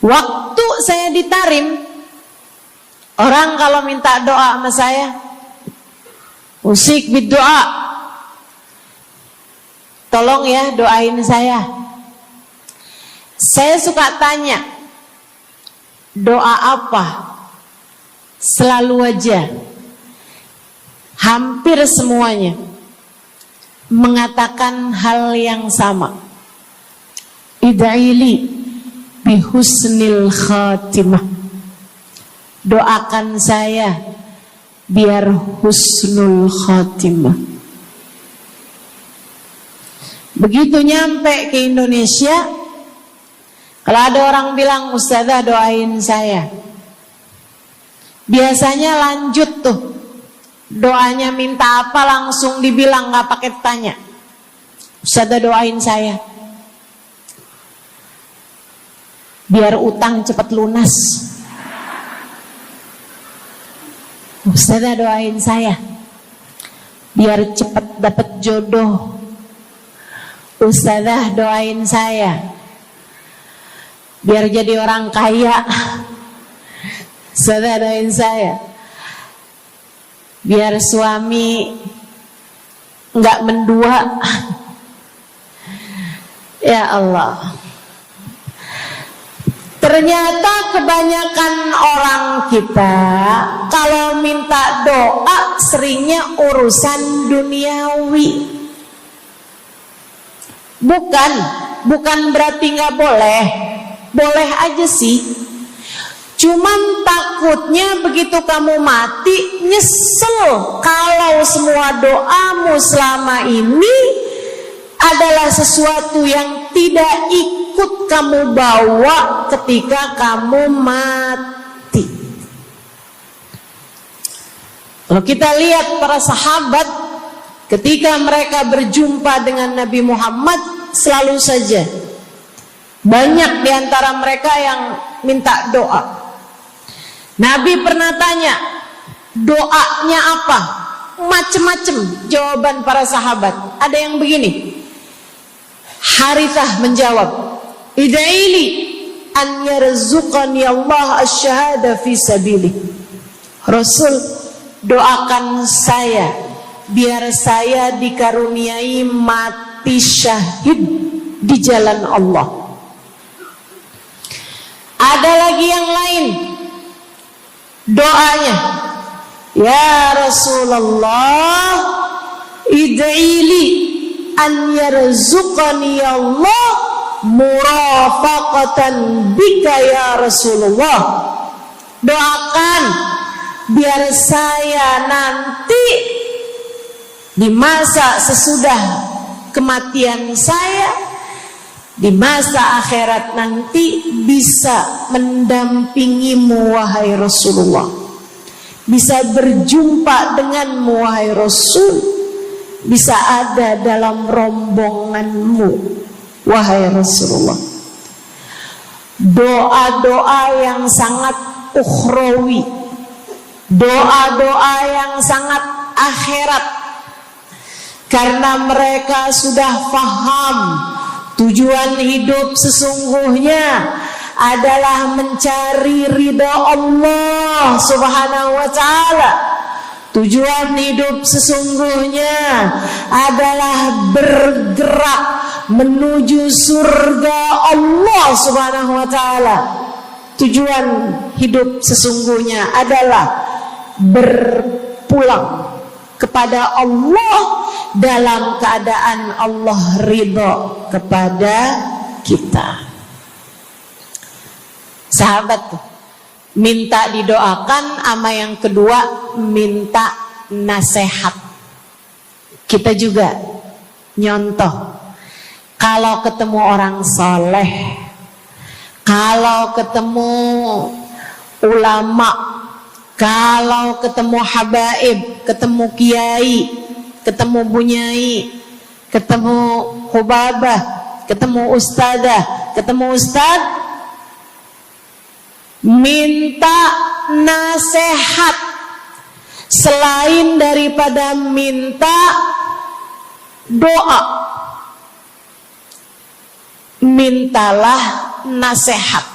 Waktu saya di Tarim, orang kalau minta doa sama saya, usik berdoa, tolong ya doain saya. Saya suka tanya, doa apa? Selalu aja, hampir semuanya mengatakan hal yang sama. Ida'ili bihusnil khatimah. Doakan saya biar husnul khatimah. Begitu nyampe ke Indonesia, kalau ada orang bilang Ustazah doain saya, biasanya lanjut tuh doanya, minta apa langsung dibilang, nggak pakai tanya. Ustazah doain saya biar utang cepat lunas. Ustazah doain saya biar cepat dapat jodoh. Ustazah doain saya biar jadi orang kaya. Ustazah doain saya biar suami nggak mendua. Ya Allah, ternyata kebanyakan orang kita kalau minta doa seringnya urusan duniawi. Bukan berarti nggak boleh, boleh aja sih. Cuman takutnya begitu kamu mati nyesel kalau semua doamu selama ini adalah sesuatu yang tidak ikut kamu bawa ketika kamu mati. Kalau kita lihat para sahabat, ketika mereka berjumpa dengan Nabi Muhammad, selalu saja banyak di antara mereka yang minta doa. Nabi pernah tanya, doanya apa? Macem-macem jawaban para sahabat. Ada yang begini, Harithah menjawab, ida'ili an yarzuqani Allah asyhada fi sabilih. Rasul, doakan saya biar saya dikaruniai mati syahid di jalan Allah. Ada lagi yang lain doanya, ya Rasulullah, id'ili an yarzuqani Allah murafaqatan bika ya Rasulullah. Doakan biar saya nanti di masa sesudah kematian saya, di masa akhirat nanti bisa mendampingimu wahai Rasulullah, bisa berjumpa denganmu wahai Rasul, bisa ada dalam rombonganmu wahai Rasulullah. Doa-doa yang sangat ukhrawi, doa-doa yang sangat akhirat, karena mereka sudah faham tujuan hidup sesungguhnya adalah mencari ridha Allah Subhanahu wa ta'ala. Tujuan hidup sesungguhnya adalah bergerak menuju surga Allah Subhanahu wa ta'ala. Tujuan hidup sesungguhnya adalah berpulang kepada Allah dalam keadaan Allah ridha kepada kita. Sahabat tuh minta didoakan, sama yang kedua minta nasihat. Kita juga nyontoh, kalau ketemu orang soleh, kalau ketemu ulama, kalau ketemu habaib, ketemu kiai, ketemu bunyai, ketemu hubabah, ketemu ustadzah, ketemu ustadz, minta nasihat. Selain daripada minta doa, mintalah nasihat.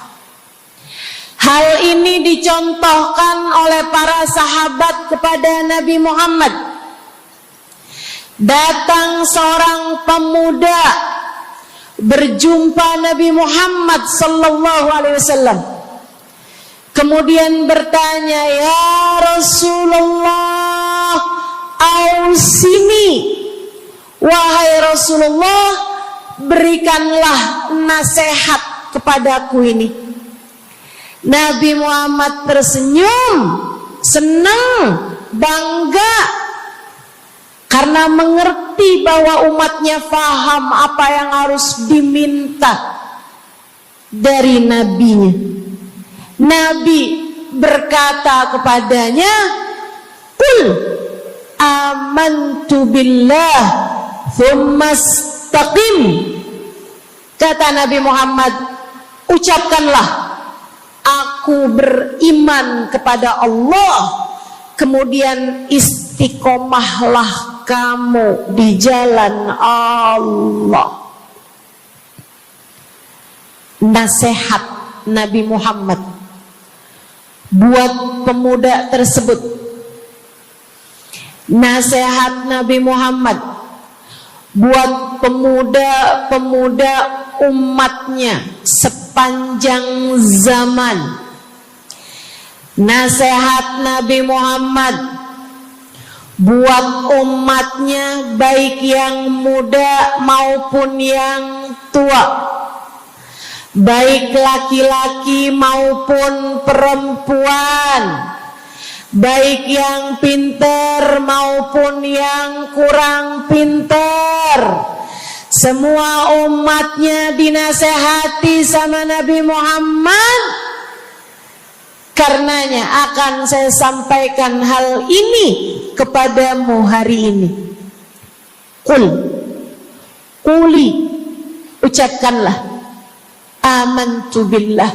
Hal ini dicontohkan oleh para sahabat kepada Nabi Muhammad. Datang seorang pemuda berjumpa Nabi Muhammad sallallahu alaihi wasallam. Kemudian bertanya, ya Rasulullah, ausini, wahai Rasulullah, berikanlah nasihat kepadaku ini. Nabi Muhammad tersenyum, senang, bangga, karena mengerti bahwa umatnya faham apa yang harus diminta dari nabinya. Nabi berkata kepadanya, qul amantu billah thumma istaqim. Kata Nabi Muhammad, ucapkanlah, aku beriman kepada Allah, kemudian istiqomahlah kamu di jalan Allah. Nasihat Nabi Muhammad buat pemuda tersebut, nasihat Nabi Muhammad buat pemuda-pemuda umatnya sepanjang zaman. Nasihat Nabi Muhammad buat umatnya, baik yang muda maupun yang tua, baik laki-laki maupun perempuan, baik yang pintar maupun yang kurang pintar. Semua umatnya dinasehati sama Nabi Muhammad. Karenanya akan saya sampaikan hal ini kepadamu hari ini. Quli, ucapkanlah, amantu billah,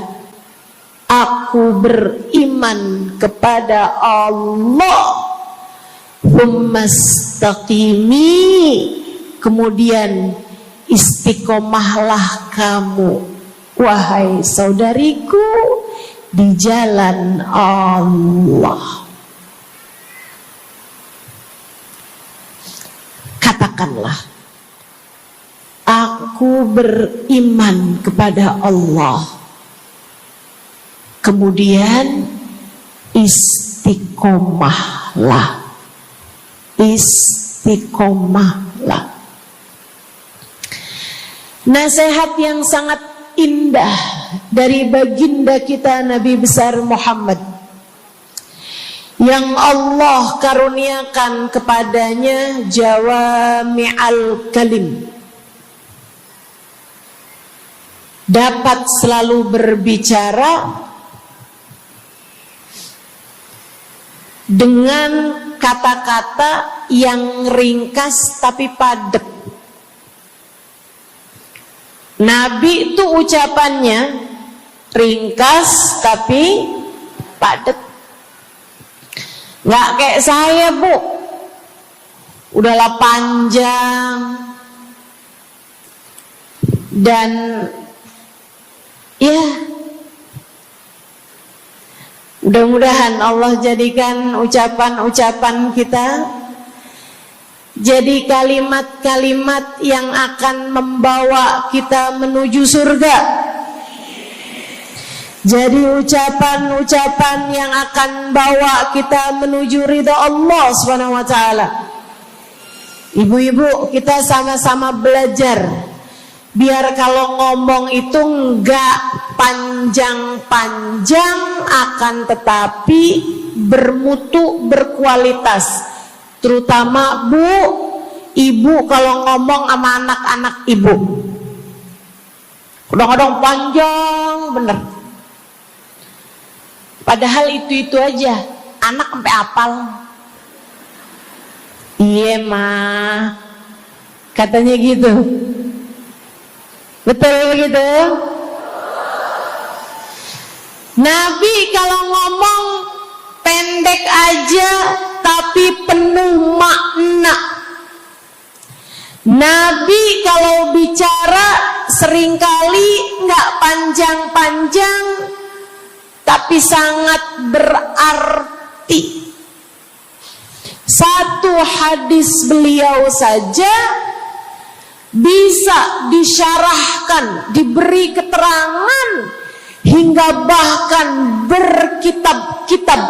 aku beriman kepada Allah. Tsumastaqimi, kemudian istiqomahlah kamu, wahai saudariku, di jalan Allah. Katakanlah, aku beriman kepada Allah, kemudian istiqomahlah. Nasihat yang sangat indah dari baginda kita Nabi besar Muhammad, yang Allah karuniakan kepadanya jawami'al kalim, dapat selalu berbicara dengan kata-kata yang ringkas tapi padat. Nabi itu ucapannya ringkas tapi padat. Nggak kayak saya, Bu, udahlah panjang dan ya, mudah-mudahan Allah jadikan ucapan-ucapan kita jadi kalimat-kalimat yang akan membawa kita menuju surga. Jadi ucapan-ucapan yang akan bawa kita menuju ridha Allah Subhanahu wa taala. Ibu-ibu, kita sama-sama belajar biar kalau ngomong itu enggak panjang-panjang, akan tetapi bermutu, berkualitas. Terutama Bu, ibu kalau ngomong sama anak-anak ibu, kadang-kadang panjang bener. Padahal itu aja, anak sampai hafal. Iya mah, katanya gitu. Betul begitu? Nabi kalau ngomong pendek aja tapi penuh makna. Nabi kalau bicara seringkali nggak panjang-panjang tapi sangat berarti. Satu hadis beliau saja bisa disyarahkan, diberi keterangan, hingga bahkan berkitab-kitab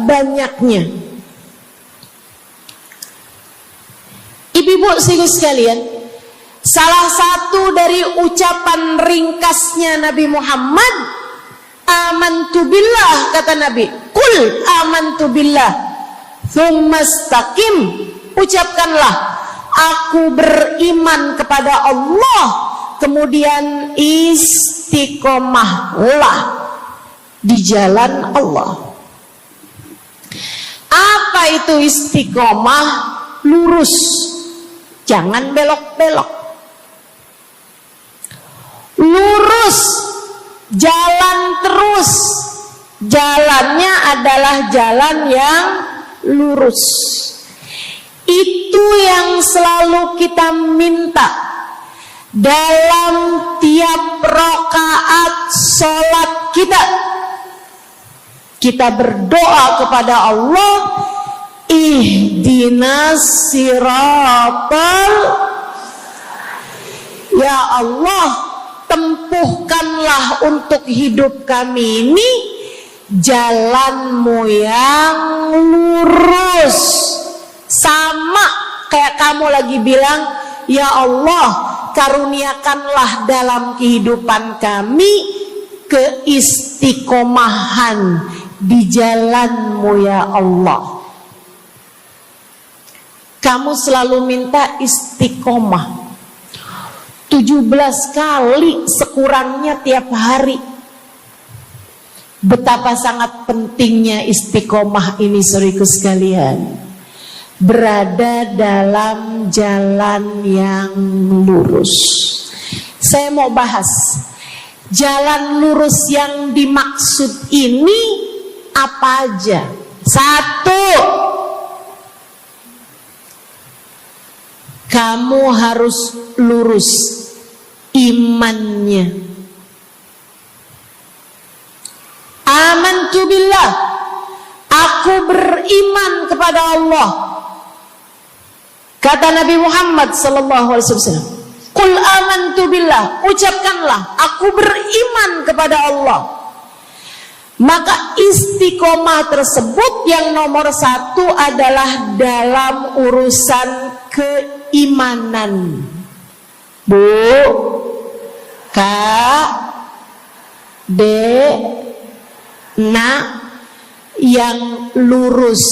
banyaknya. Ibu-ibu sekalian, salah satu dari ucapan ringkasnya Nabi Muhammad, amantu billah, kata Nabi, qul amantu billah, tsumastaqim, ucapkanlah, aku beriman kepada Allah, kemudian istiqomahlah di jalan Allah. Apa itu istiqomah? Lurus, jangan belok-belok. Lurus, jalan terus. Jalannya adalah jalan yang lurus. Itu yang selalu kita minta dalam tiap rakaat sholat kita. Kita berdoa kepada Allah, ihdinas siratal, ya Allah, tempuhkanlah untuk hidup kami ini jalanmu yang lurus. Sama kayak kamu lagi bilang, ya Allah, karuniakanlah dalam kehidupan kami keistiqomahan di jalanmu ya Allah. Kamu selalu minta istiqomah 17 kali sekurangnya tiap hari. Betapa sangat pentingnya istiqomah ini, saudaraku sekalian. berada dalam jalan yang lurus. Saya mau bahas jalan lurus yang dimaksud ini apa aja. 1, kamu harus lurus imannya. Amantu billah, aku beriman kepada Allah. Kata Nabi Muhammad sallallahu alaihi wasallam, "Qul amantu billah," ucapkanlah, aku beriman kepada Allah. Maka istiqomah tersebut yang nomor 1 adalah dalam urusan keimanan. Bu, Kak, Dek, Nak, yang lurus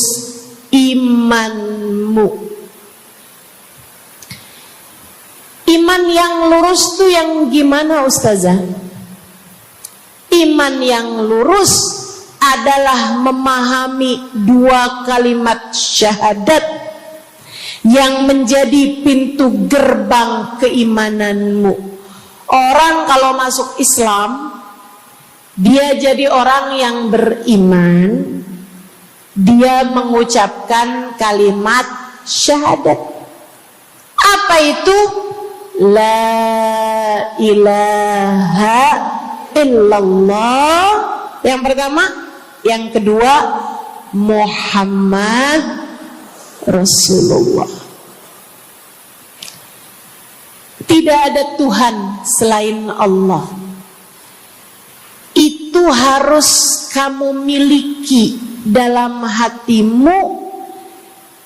imanmu. Iman yang lurus tuh yang gimana, Ustazah? Iman yang lurus adalah memahami 2 kalimat syahadat yang menjadi pintu gerbang keimananmu. Orang kalau masuk Islam, dia jadi orang yang beriman, dia mengucapkan kalimat syahadat. Apa itu? La ilaha illallah. Yang pertama. Yang kedua, Muhammad Rasulullah. Tidak ada Tuhan selain Allah. Itu harus kamu miliki dalam hatimu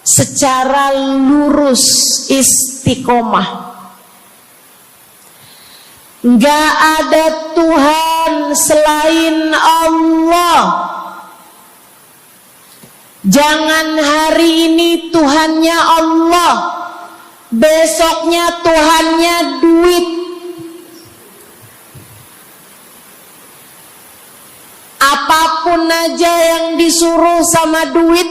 secara lurus, istiqomah. Gak ada Tuhan selain Allah. Jangan hari ini Tuhannya Allah, besoknya Tuhannya duit. Apapun aja yang disuruh sama duit,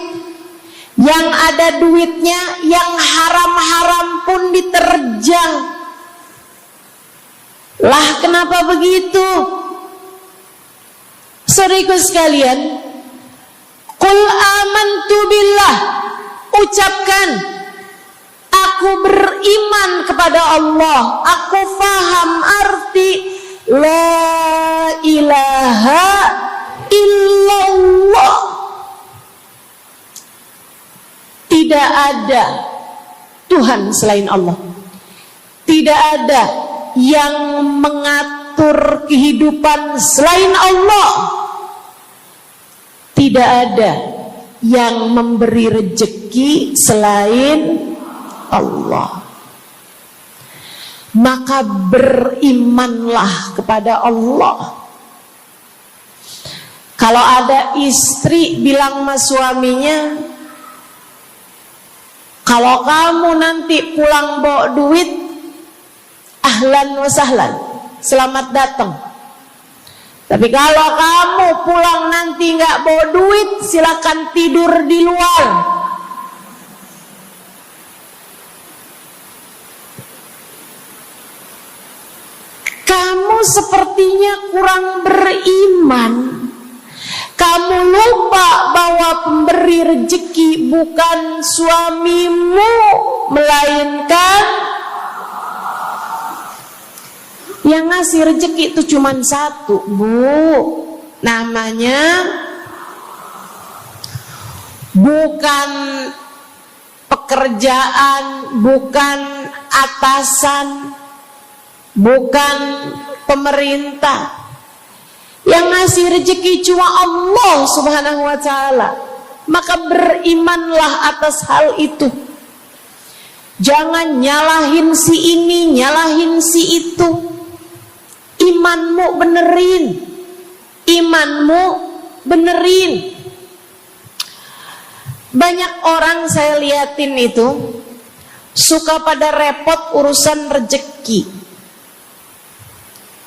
yang ada duitnya, yang haram-haram pun diterjang. Lah kenapa begitu? Saudaraku sekalian, qul amantu billah, ucapkan, aku beriman kepada Allah, aku faham arti la ilaha illallah. Tidak ada Tuhan selain Allah. Tidak ada yang mengatur kehidupan selain Allah. Tidak ada yang memberi rezeki selain Allah. Maka berimanlah kepada Allah. Kalau ada istri bilang sama suaminya, kalau kamu nanti pulang bawa duit, ahlan wa sahlan, selamat datang. Tapi kalau kamu pulang nanti nggak bawa duit, silakan tidur di luar. Kamu sepertinya kurang beriman. Kamu lupa bahwa pemberi rezeki bukan suamimu, melainkan yang ngasih rezeki itu cuma satu, Bu. Namanya bukan pekerjaan, bukan atasan, bukan pemerintah. Yang ngasih rezeki cuma Allah Subhanahu wa ta'ala. Maka berimanlah atas hal itu. Jangan nyalahin si ini, nyalahin si itu. Imanmu benerin. Imanmu benerin. Banyak orang saya liatin itu suka pada repot urusan rezeki.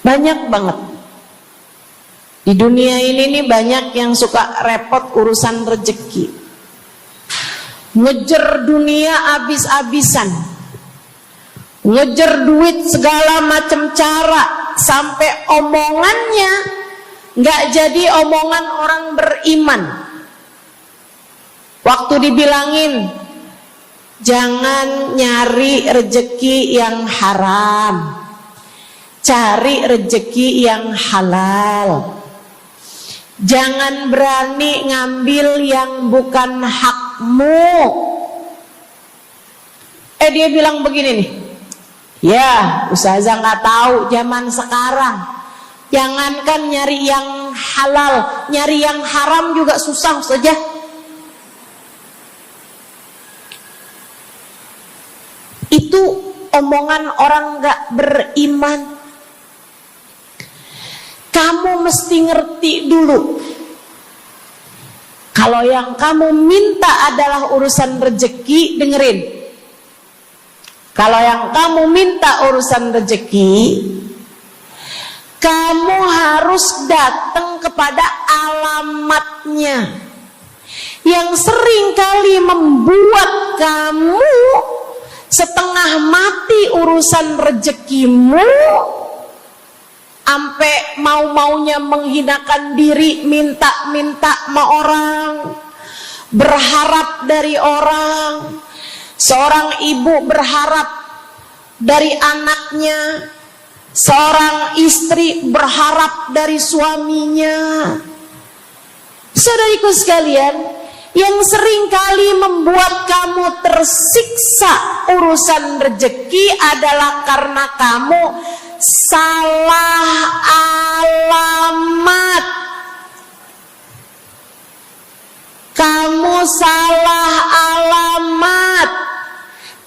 Banyak banget. Di dunia ini nih banyak yang suka repot urusan rezeki. ngejar dunia abis-abisan, ngejar duit segala macam cara, sampai omongannya nggak jadi omongan orang beriman. Waktu dibilangin jangan nyari rejeki yang haram, cari rejeki yang halal. Jangan berani ngambil yang bukan hakmu. Dia bilang begini nih, ya ustazah nggak tahu zaman sekarang, jangankan nyari yang halal, nyari yang haram juga susah saja. Itu omongan orang nggak beriman. Kamu mesti ngerti dulu, kalau yang kamu minta adalah urusan rezeki, dengerin. Kalau yang kamu minta urusan rezeki, kamu harus datang kepada alamatnya, yang sering kali membuat kamu setengah mati urusan rezekimu, sampai mau-maunya menghinakan diri, minta-minta sama orang, berharap dari orang. Seorang ibu berharap dari anaknya, seorang istri berharap dari suaminya. Saudariku sekalian, yang sering kali membuat kamu tersiksa urusan rezeki adalah karena kamu salah alamat. Kamu salah alamat.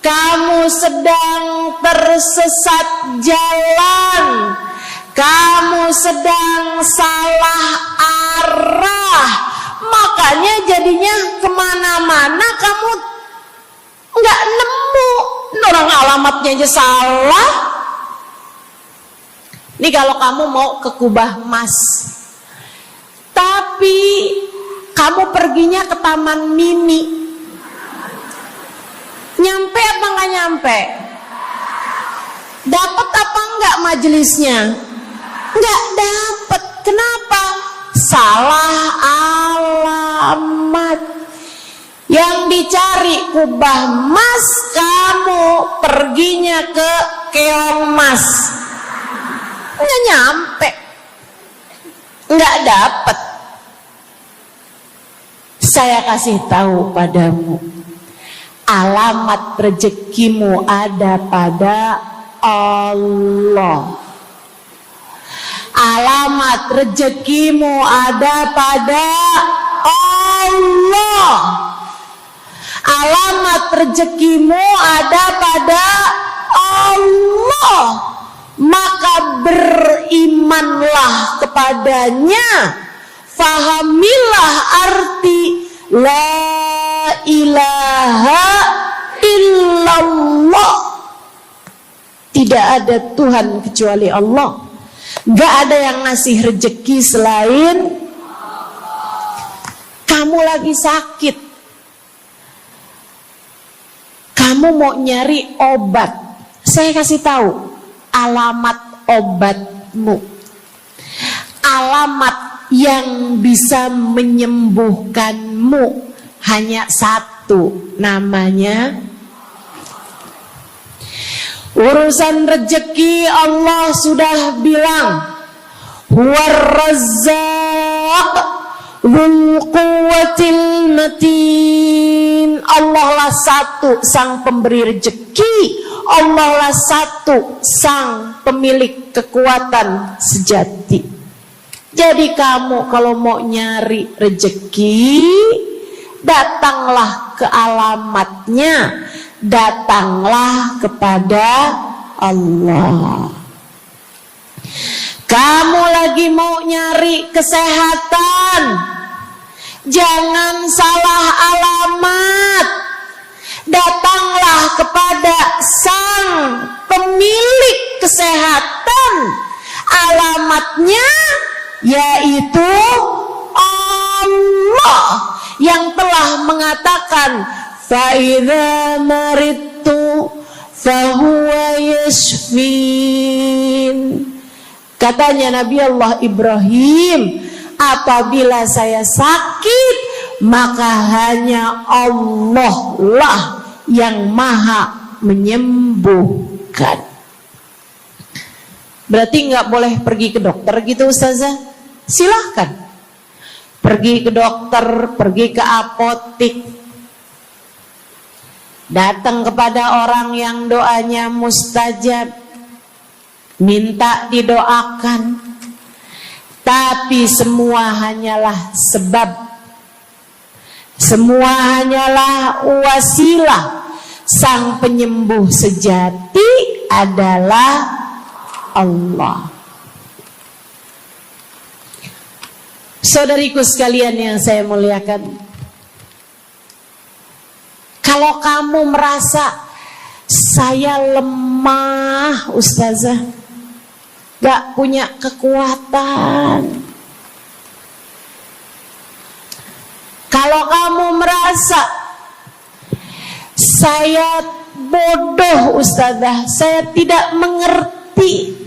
Kamu sedang tersesat jalan. Kamu sedang salah arah. Makanya jadinya kemana-mana kamu nggak nemu. Orang alamatnya aja salah. Ini kalau kamu mau ke Kubah Mas, tapi kamu perginya ke Taman Mini, nyampe apa nggak nyampe? Dapat apa nggak majelisnya? Nggak dapat. Kenapa? Salah alamat. Yang dicari Kubah Mas, kamu perginya ke Keong Mas. Nggak nyampe, nggak dapat. Saya kasih tahu padamu, alamat rezekimu ada pada Allah. Alamat rezekimu ada pada Allah. Alamat rezekimu ada pada Allah. Maka berimanlah kepadanya, fahamilah arti la ilaha illallah. Tidak ada Tuhan kecuali Allah. Gak ada yang ngasih rezeki selain kamu. Lagi sakit, kamu mau nyari obat, saya kasih tahu alamat obatmu. Alamat yang bisa menyembuhkanmu hanya satu, namanya urusan rezeki. Allah sudah bilang, huwar razzaq dzul quwwatil matin. Allah lah satu sang pemberi rezeki. Allah lah satu sang pemilik kekuatan sejati. Jadi kamu kalau mau nyari rezeki, datanglah ke alamatnya, datanglah kepada Allah. Kamu lagi mau nyari kesehatan, jangan salah alamat. Datanglah kepada sang pemilik kesehatan. Alamatnya yaitu Allah yang telah mengatakan, fa idza maridtu fa huwa yashfin. Katanya Nabi Allah Ibrahim, apabila saya sakit, maka hanya Allah lah yang maha menyembuhkan. Berarti nggak boleh pergi ke dokter gitu Ustazah? Silahkan pergi ke dokter, pergi ke apotik, datang kepada orang yang doanya mustajab, minta didoakan. Tapi semua hanyalah sebab, semua hanyalah wasilah. Sang penyembuh sejati adalah Allah. Saudariku sekalian yang saya muliakan, kalau kamu merasa saya lemah Ustazah, gak punya kekuatan, kalau kamu merasa saya bodoh Ustazah, saya tidak mengerti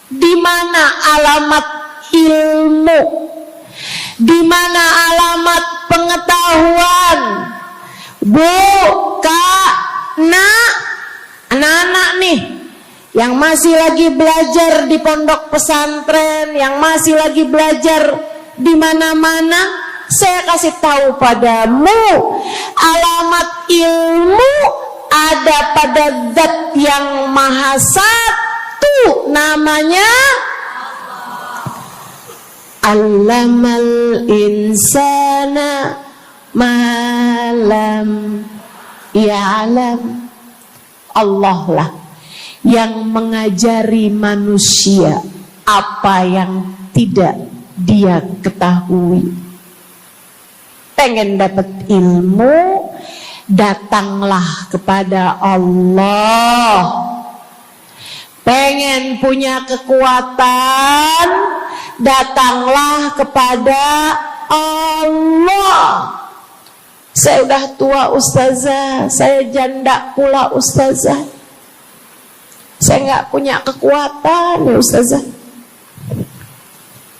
di mana alamat ilmu, di mana alamat pengetahuan. Bu, Kak, Nak, anak-anak nih yang masih lagi belajar di pondok pesantren, yang masih lagi belajar di mana-mana, saya kasih tahu padamu, alamat ilmu ada pada Zat yang Maha Satu, namanya Allamal insana malam ya'lam. Allah lah yang mengajari manusia apa yang tidak dia ketahui. Pengen dapat ilmu, datanglah kepada Allah. Pengen punya kekuatan, datanglah kepada Allah. Saya udah tua Ustazah, saya janda pula Ustazah, saya nggak punya kekuatan ya Ustazah.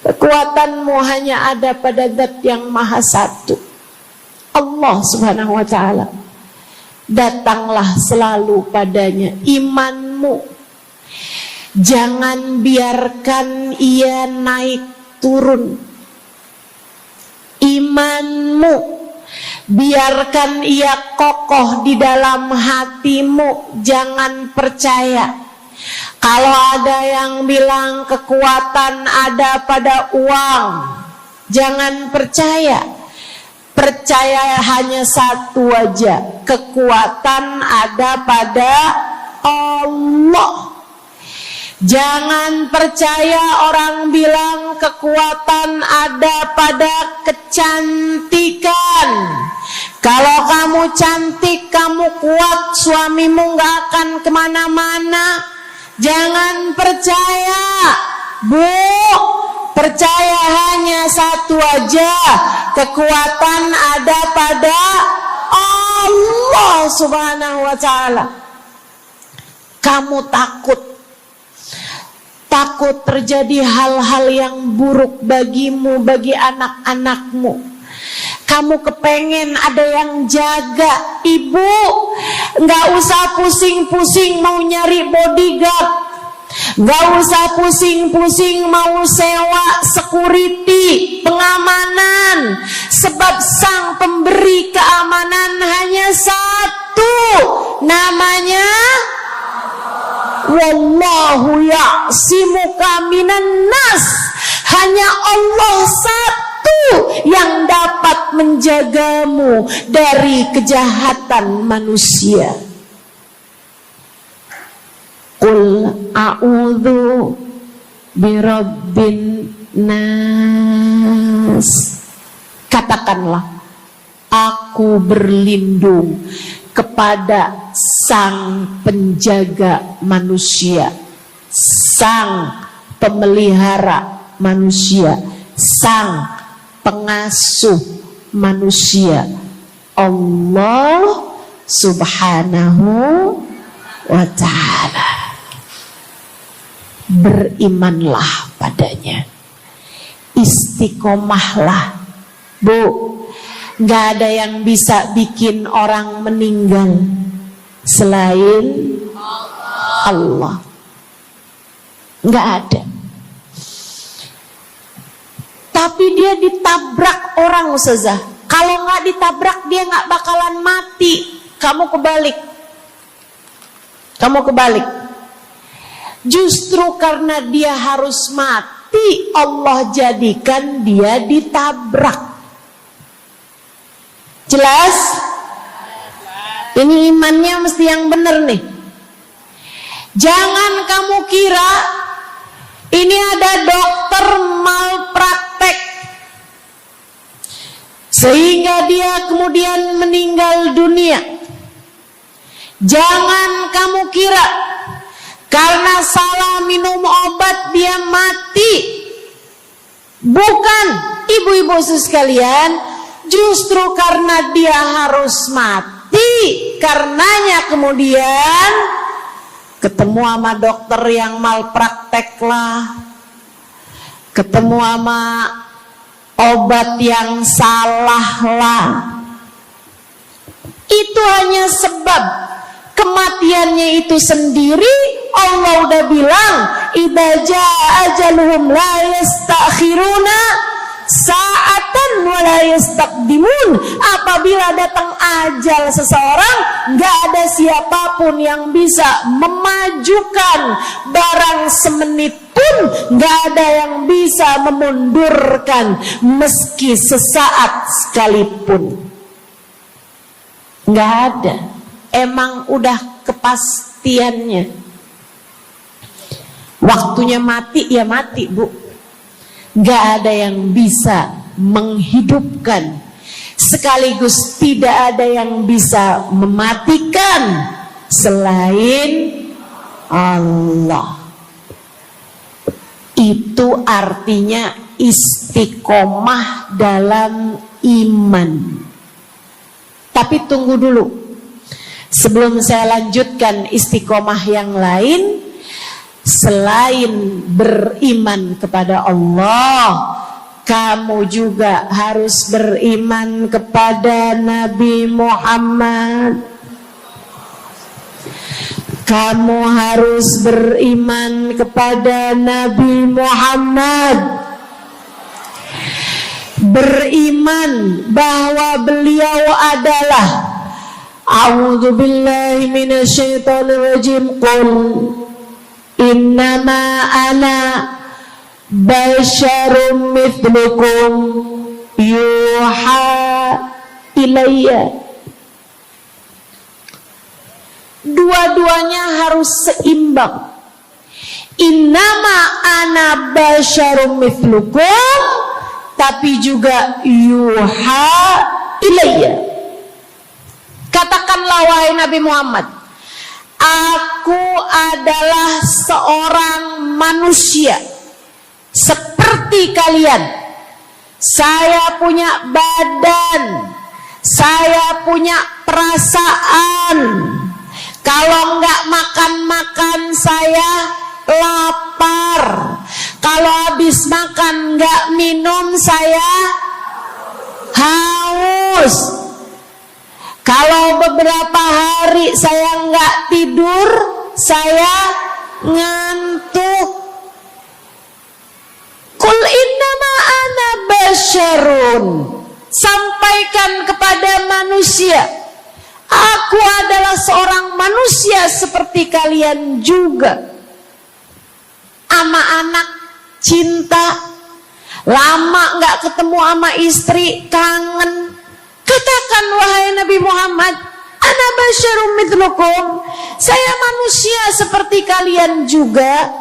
Kekuatanmu hanya ada pada Zat yang Maha Satu, Allah Subhanahu wa Ta'ala. Datanglah selalu padanya. Imanmu jangan biarkan ia naik turun. Imanmu biarkan ia kokoh di dalam hatimu. Jangan percaya kalau ada yang bilang kekuatan ada pada uang. Jangan percaya. Percaya hanya satu aja, kekuatan ada pada Allah. Jangan percaya orang bilang kekuatan ada pada kecantikan. Kalau kamu cantik, kamu kuat, suamimu gak akan kemana-mana. Jangan percaya, Bu. Percaya hanya satu aja, kekuatan ada pada Allah Subhanahu wa Ta'ala. Kamu takut terjadi hal-hal yang buruk bagimu, bagi anak-anakmu. Kamu kepengen ada yang jaga. Ibu, gak usah pusing-pusing mau nyari bodyguard, gak usah pusing-pusing mau sewa security, pengamanan. Sebab sang pemberi keamanan hanya satu, namanya Wallahu ya'simuka minan nas. Hanya Allah satu yang dapat menjagamu dari kejahatan manusia. Qul a'udzu birabbin nas. Katakanlah, aku berlindung kepada sang penjaga manusia, sang pemelihara manusia, sang pengasuh manusia, Allah Subhanahu wa ta'ala. Berimanlah padanya, istiqomahlah. Bu, gak ada yang bisa bikin orang meninggal selain Allah. Gak ada. Tapi dia ditabrak orang, Ustazah. Kalau gak ditabrak dia gak bakalan mati. Kamu kebalik. Justru karena dia harus mati, Allah jadikan dia ditabrak. Jelas? Ini imannya mesti yang benar nih. Jangan kamu kira ini ada dokter malpraktek sehingga dia kemudian meninggal dunia. Jangan kamu kira karena salah minum obat dia mati. Bukan, ibu-ibu sekalian, justru karena dia harus mati, karenanya kemudian ketemu sama dokter yang malpraktek lah, ketemu sama obat yang salah lah. Itu hanya sebab kematiannya itu sendiri. Allah udah bilang, idza jaa ajaluhum la yastakhiruna sa'atan wa la yastaqdimun. Apabila datang ajal seseorang, gak ada siapapun yang bisa memajukan barang semenit pun, gak ada yang bisa memundurkan meski sesaat sekalipun. Gak ada. Emang udah kepastiannya. Waktunya mati ya mati, Bu. Gak ada yang bisa menghidupkan, sekaligus tidak ada yang bisa mematikan selain Allah. Itu artinya istiqomah dalam iman. Tapi tunggu dulu, sebelum saya lanjutkan istiqomah yang lain. Selain beriman kepada Allah, kamu juga harus beriman kepada Nabi Muhammad. Kamu harus beriman kepada Nabi Muhammad. Beriman bahwa beliau adalah, a'udzubillahi minasyaitonirrajim, qul innama ana basyarum mithlukum yuha ilayya. Dua-duanya harus seimbang. Innama ana basyarum mithlukum, tapi juga yuha ilayya. Katakanlah wahai Nabi Muhammad, aku adalah seorang manusia seperti kalian. Saya punya badan, saya punya perasaan. Kalau nggak makan-makan saya lapar. Kalau habis makan nggak minum saya haus. Kalau beberapa hari saya nggak tidur, saya ngantuk. Qul innama ana basyarun. Sampaikan kepada manusia, aku adalah seorang manusia seperti kalian juga. Ama anak cinta, lama nggak ketemu sama istri, kangen. Katakan wahai Nabi Muhammad, ana basyarum mithlukum, saya manusia seperti kalian juga.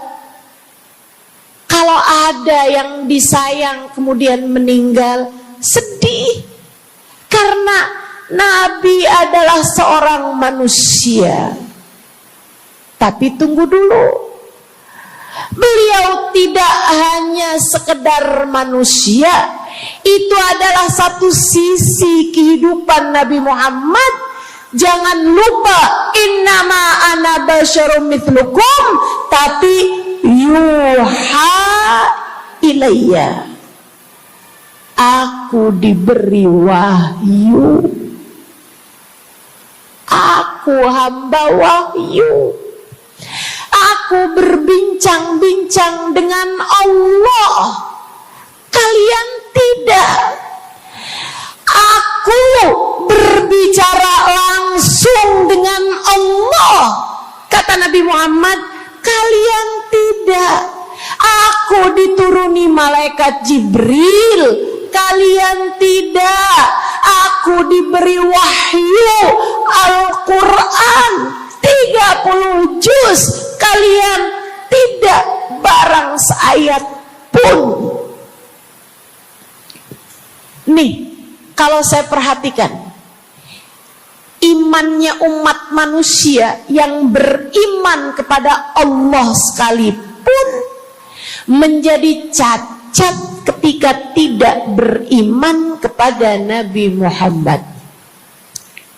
Kalau ada yang disayang kemudian meninggal, sedih. Karena Nabi adalah seorang manusia. Tapi tunggu dulu, beliau tidak hanya sekedar manusia, Itu adalah satu sisi kehidupan Nabi Muhammad. Jangan lupa, innama ana basyarum mithlukum, tapi yuha ilayya, aku diberi wahyu, aku hamba wahyu, aku berbincang-bincang dengan Allah, kalian tidak. Aku berbicara langsung dengan Allah, kata Nabi Muhammad, kalian tidak. Aku dituruni malaikat Jibril, kalian tidak. Aku diberi wahyu Al-Quran 30 juz, kalian tidak barang seayat pun. Nih, kalau saya perhatikan, imannya umat manusia yang beriman kepada Allah sekalipun menjadi cacat ketika tidak beriman kepada Nabi Muhammad.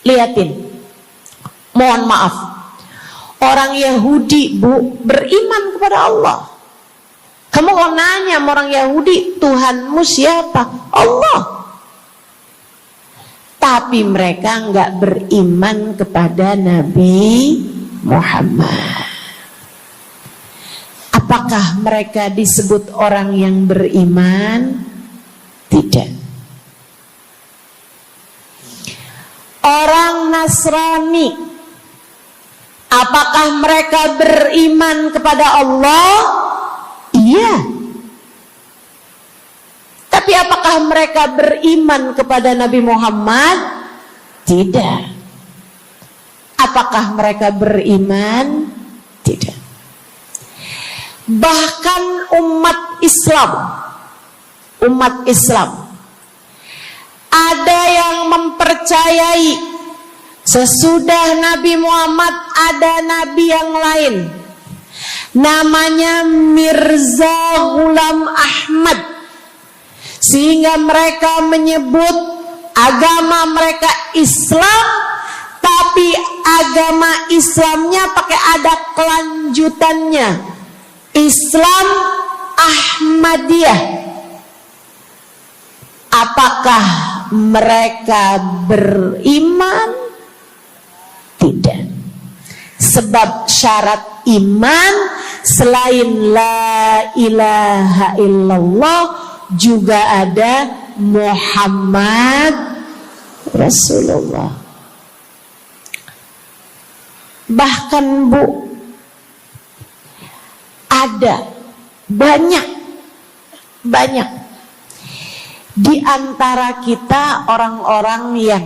Lihatin, mohon maaf, orang Yahudi beriman kepada Allah. Kamu kalau nanya sama orang Yahudi, Tuhanmu siapa? Allah. Tapi mereka enggak beriman kepada Nabi Muhammad. Apakah mereka disebut orang yang beriman? Tidak. Orang Nasrani, apakah mereka beriman kepada Allah? Iya. Tapi apakah mereka beriman kepada Nabi Muhammad? Tidak. Apakah mereka beriman? Tidak. Bahkan umat Islam ada yang mempercayai sesudah Nabi Muhammad ada nabi yang lain, namanya Mirza Ghulam Ahmad, sehingga mereka menyebut agama mereka Islam, tapi agama Islamnya pakai ada kelanjutannya, Islam Ahmadiyah. Apakah mereka beriman? Tidak. Sebab syarat iman selain la ilaha illallah juga ada Muhammad Rasulullah. Bahkan Bu, ada banyak di antara kita orang-orang yang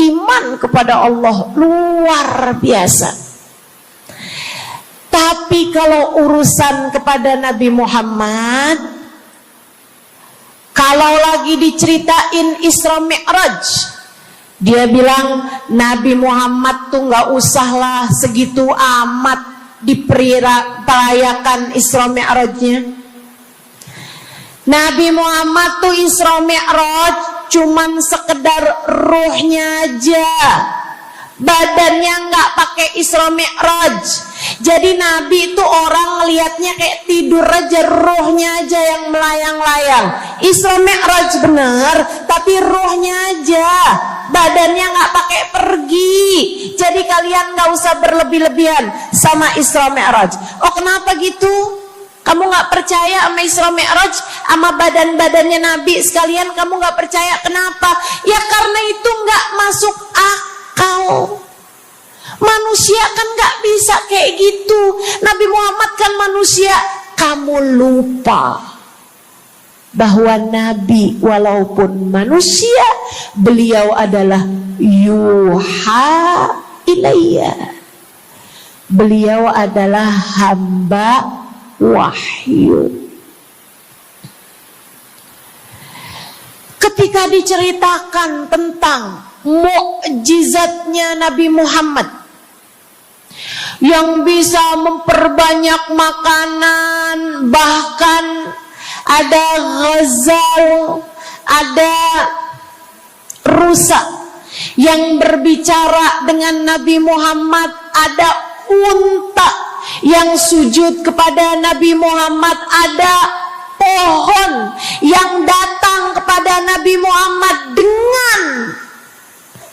iman kepada Allah luar biasa, tapi kalau urusan kepada Nabi Muhammad, kalau lagi diceritain Isra Mi'raj, dia bilang Nabi Muhammad tuh gak usahlah segitu amat diperayakan Isra Mi'rajnya. Nabi Muhammad tuh Isra Mi'raj cuman sekedar ruhnya aja, badannya nggak pakai Isra Mi'raj. Jadi Nabi itu orang ngelihatnya kayak tidur aja, ruhnya aja yang melayang-layang. Isra Mi'raj bener, tapi ruhnya aja, badannya nggak pakai pergi. Jadi kalian nggak usah berlebih-lebihan sama Isra Mi'raj. Oh kenapa gitu? Kamu gak percaya sama Isra Mi'raj, sama badan-badannya Nabi sekalian, kamu gak percaya, kenapa? Ya karena itu gak masuk akal. Manusia kan gak bisa kayak gitu. Nabi Muhammad kan manusia. Kamu lupa bahwa Nabi walaupun manusia, beliau adalah yuha ilayya, beliau adalah hamba wahyu. Ketika diceritakan tentang mukjizatnya Nabi Muhammad yang bisa memperbanyak makanan, bahkan ada ghazal, ada rusa yang berbicara dengan Nabi Muhammad, ada unta yang sujud kepada Nabi Muhammad, ada pohon yang datang kepada Nabi Muhammad dengan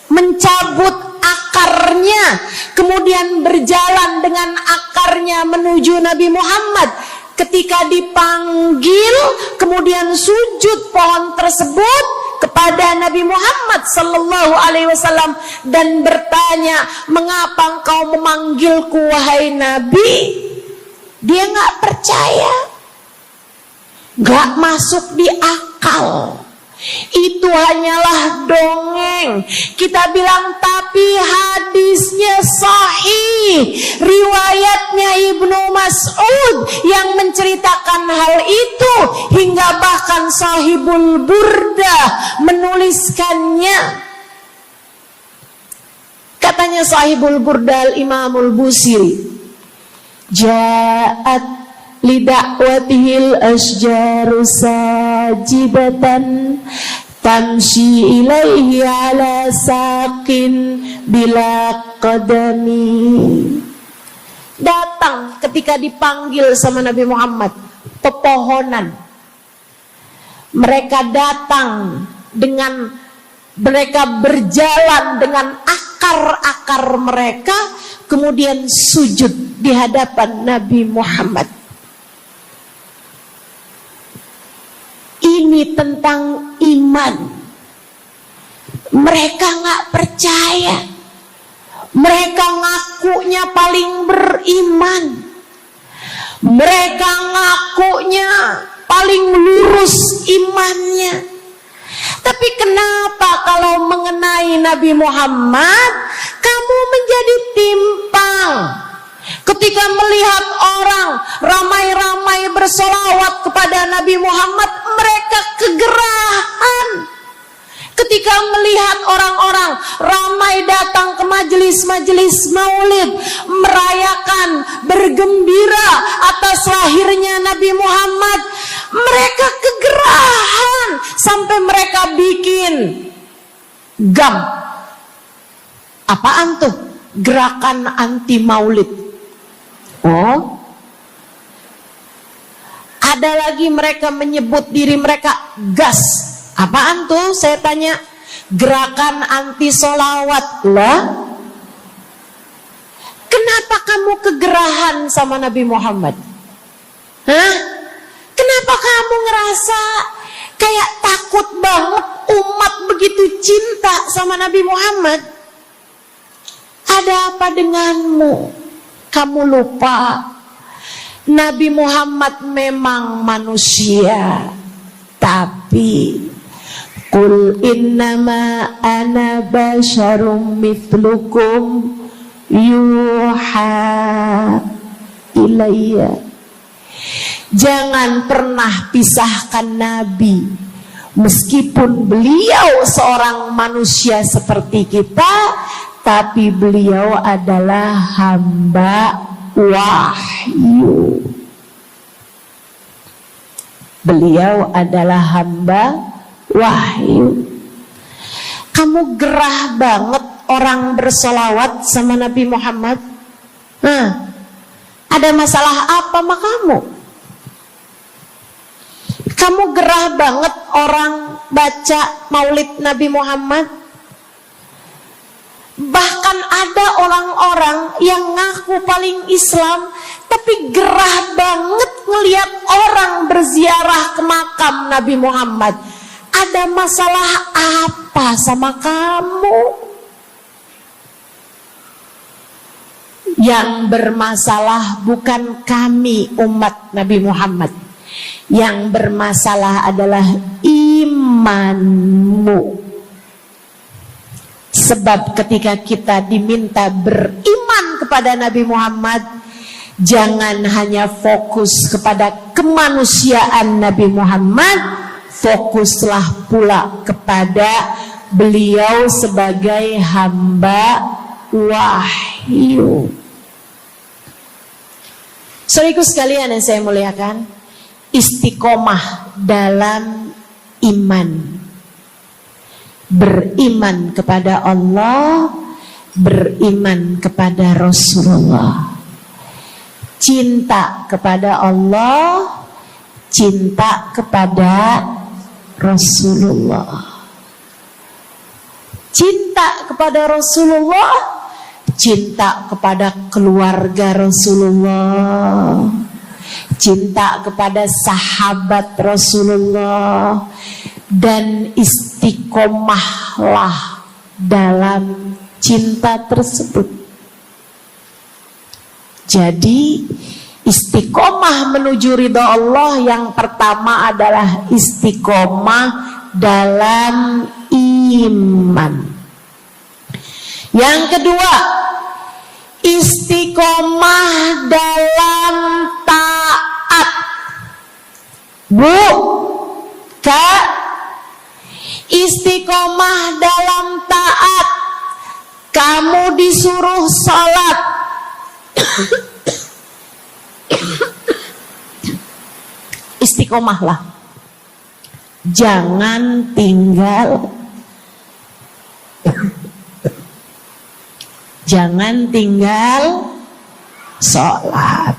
mencabut akarnya, kemudian berjalan dengan akarnya menuju Nabi Muhammad. Ketika dipanggil, kemudian sujud pohon tersebut kepada Nabi Muhammad sallallahu alaihi wasallam dan bertanya, "Mengapa engkau memanggilku wahai Nabi?" Dia nggak percaya, nggak masuk di akal. Itu hanyalah dongeng. Kita bilang tapi hadisnya sahih. Riwayatnya Ibnu Mas'ud yang menceritakan hal itu, hingga bahkan Sahibul Burdah menuliskannya. Katanya Sahibul Burdah Imamul Busiri, ja'at lidakwatihil asjaru sajibatan tamshi ilaihi ala saqin bila qadami. Datang ketika dipanggil sama Nabi Muhammad pepohonan. Mereka datang dengan, mereka berjalan dengan akar-akar mereka, kemudian sujud di hadapan Nabi Muhammad. Ini tentang iman. Mereka nggak percaya. Mereka ngakunya paling beriman. Mereka ngakunya paling lurus imannya. Tapi kenapa kalau mengenai Nabi Muhammad kamu menjadi timpang? Ketika melihat orang ramai-ramai bersolawat kepada Nabi Muhammad, mereka kegerahan. Ketika melihat orang-orang ramai datang ke majelis-majelis maulid, merayakan, bergembira atas lahirnya Nabi Muhammad, mereka kegerahan sampai mereka bikin GAM. Apaan tuh? Gerakan anti maulid. Oh, ada lagi mereka menyebut diri mereka GAS. Apaan tuh? Saya tanya. Gerakan anti solawat lah. Kenapa kamu kegerahan sama Nabi Muhammad? Hah? Kenapa kamu ngerasa kayak takut banget umat begitu cinta sama Nabi Muhammad? Ada apa denganmu? Kamu lupa Nabi Muhammad memang manusia, tapi qul innama ana basyarum mithlukum yuha ilayya. Jangan pernah pisahkan Nabi, meskipun beliau seorang manusia seperti kita, tapi beliau adalah hamba wahyu. Beliau adalah hamba wahyu. Kamu gerah banget orang bersolawat sama Nabi Muhammad. Ada masalah apa sama kamu? Kamu gerah banget orang baca maulid Nabi Muhammad. Bahkan ada orang-orang yang ngaku paling Islam, tapi gerah banget ngelihat orang berziarah ke makam Nabi Muhammad. Ada masalah apa sama kamu? Yang bermasalah bukan kami umat Nabi Muhammad. Yang bermasalah adalah imanmu. Sebab ketika kita diminta beriman kepada Nabi Muhammad, jangan hanya fokus kepada kemanusiaan Nabi Muhammad, fokuslah pula kepada beliau sebagai hamba wahyu. Saudaraku sekalian yang saya muliakan, istiqomah dalam iman. Beriman kepada Allah, beriman kepada Rasulullah. Cinta kepada Allah, cinta kepada Rasulullah. Cinta kepada Rasulullah, cinta kepada keluarga Rasulullah, cinta kepada sahabat Rasulullah, dan istiqomahlah dalam cinta tersebut. Jadi istiqomah menuju ridha Allah yang pertama adalah istiqomah dalam iman. Yang kedua, istiqomah dalam taat. Bu, Kak, istiqomah dalam taat. Kamu disuruh sholat, istiqomahlah. Jangan tinggal sholat.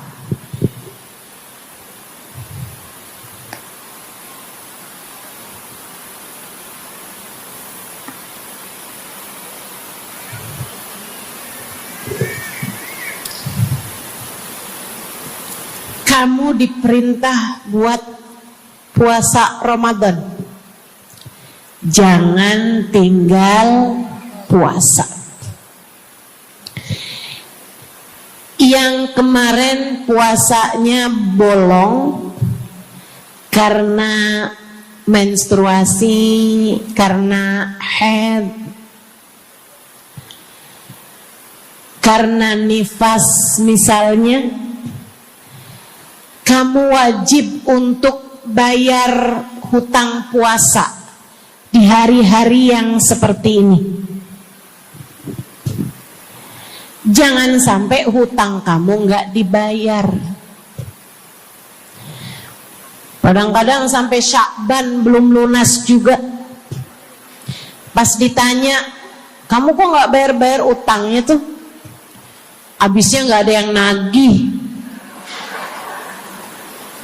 Kamu diperintah buat puasa Ramadan. Jangan tinggal puasa. Yang kemarin puasanya bolong karena menstruasi, karena haid, karena nifas misalnya, kamu wajib untuk bayar hutang puasa di hari-hari yang seperti ini. Jangan sampai hutang kamu nggak dibayar. Kadang-kadang sampai Syakban belum lunas juga. Pas ditanya, kamu kok nggak bayar-bayar utangnya tuh? Habisnya nggak ada yang nagih.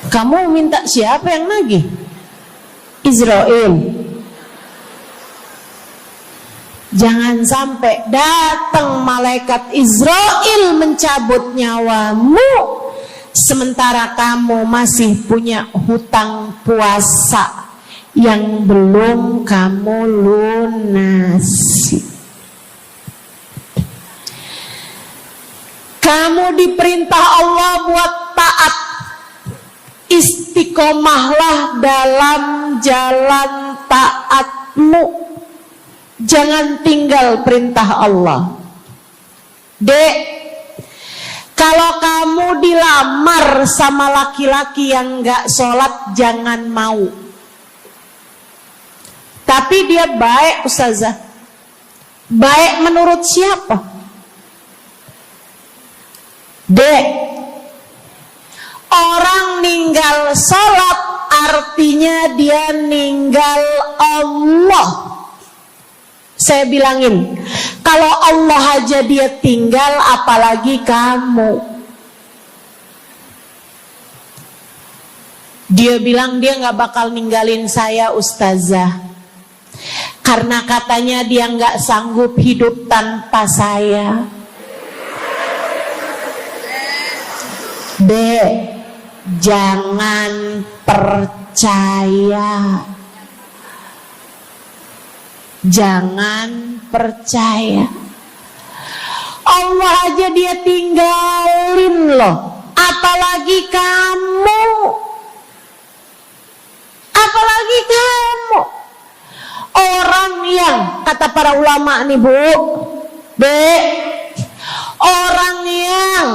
Kamu minta siapa yang nagih? Israel. Jangan sampai datang malaikat Israel mencabut nyawamu, sementara kamu masih punya hutang puasa yang belum kamu lunasi. Kamu diperintah Allah buat taat. Istiqomahlah dalam jalan taatmu. Jangan tinggal perintah Allah. Dek, kalau kamu dilamar sama laki-laki yang gak sholat, jangan mau. Tapi dia baik, Ustazah. Baik menurut siapa? Dek, orang ninggal sholat artinya dia ninggal Allah. Saya bilangin, kalau Allah aja dia tinggal, apalagi kamu. Dia bilang dia gak bakal ninggalin saya, Ustazah, karena katanya dia gak sanggup hidup tanpa saya. Dek, jangan percaya. Jangan percaya. Allah aja dia tinggalin loh, apalagi kamu. Apalagi kamu. Orang yang, kata para ulama nih Bu, orang yang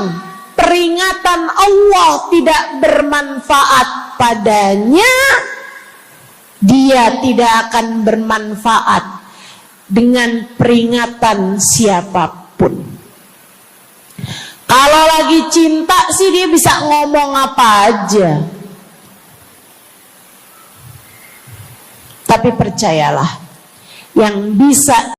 peringatan Allah tidak bermanfaat padanya, dia tidak akan bermanfaat dengan peringatan siapapun. Kalau lagi cinta sih dia bisa ngomong apa aja. Tetapi percayalah, yang bisa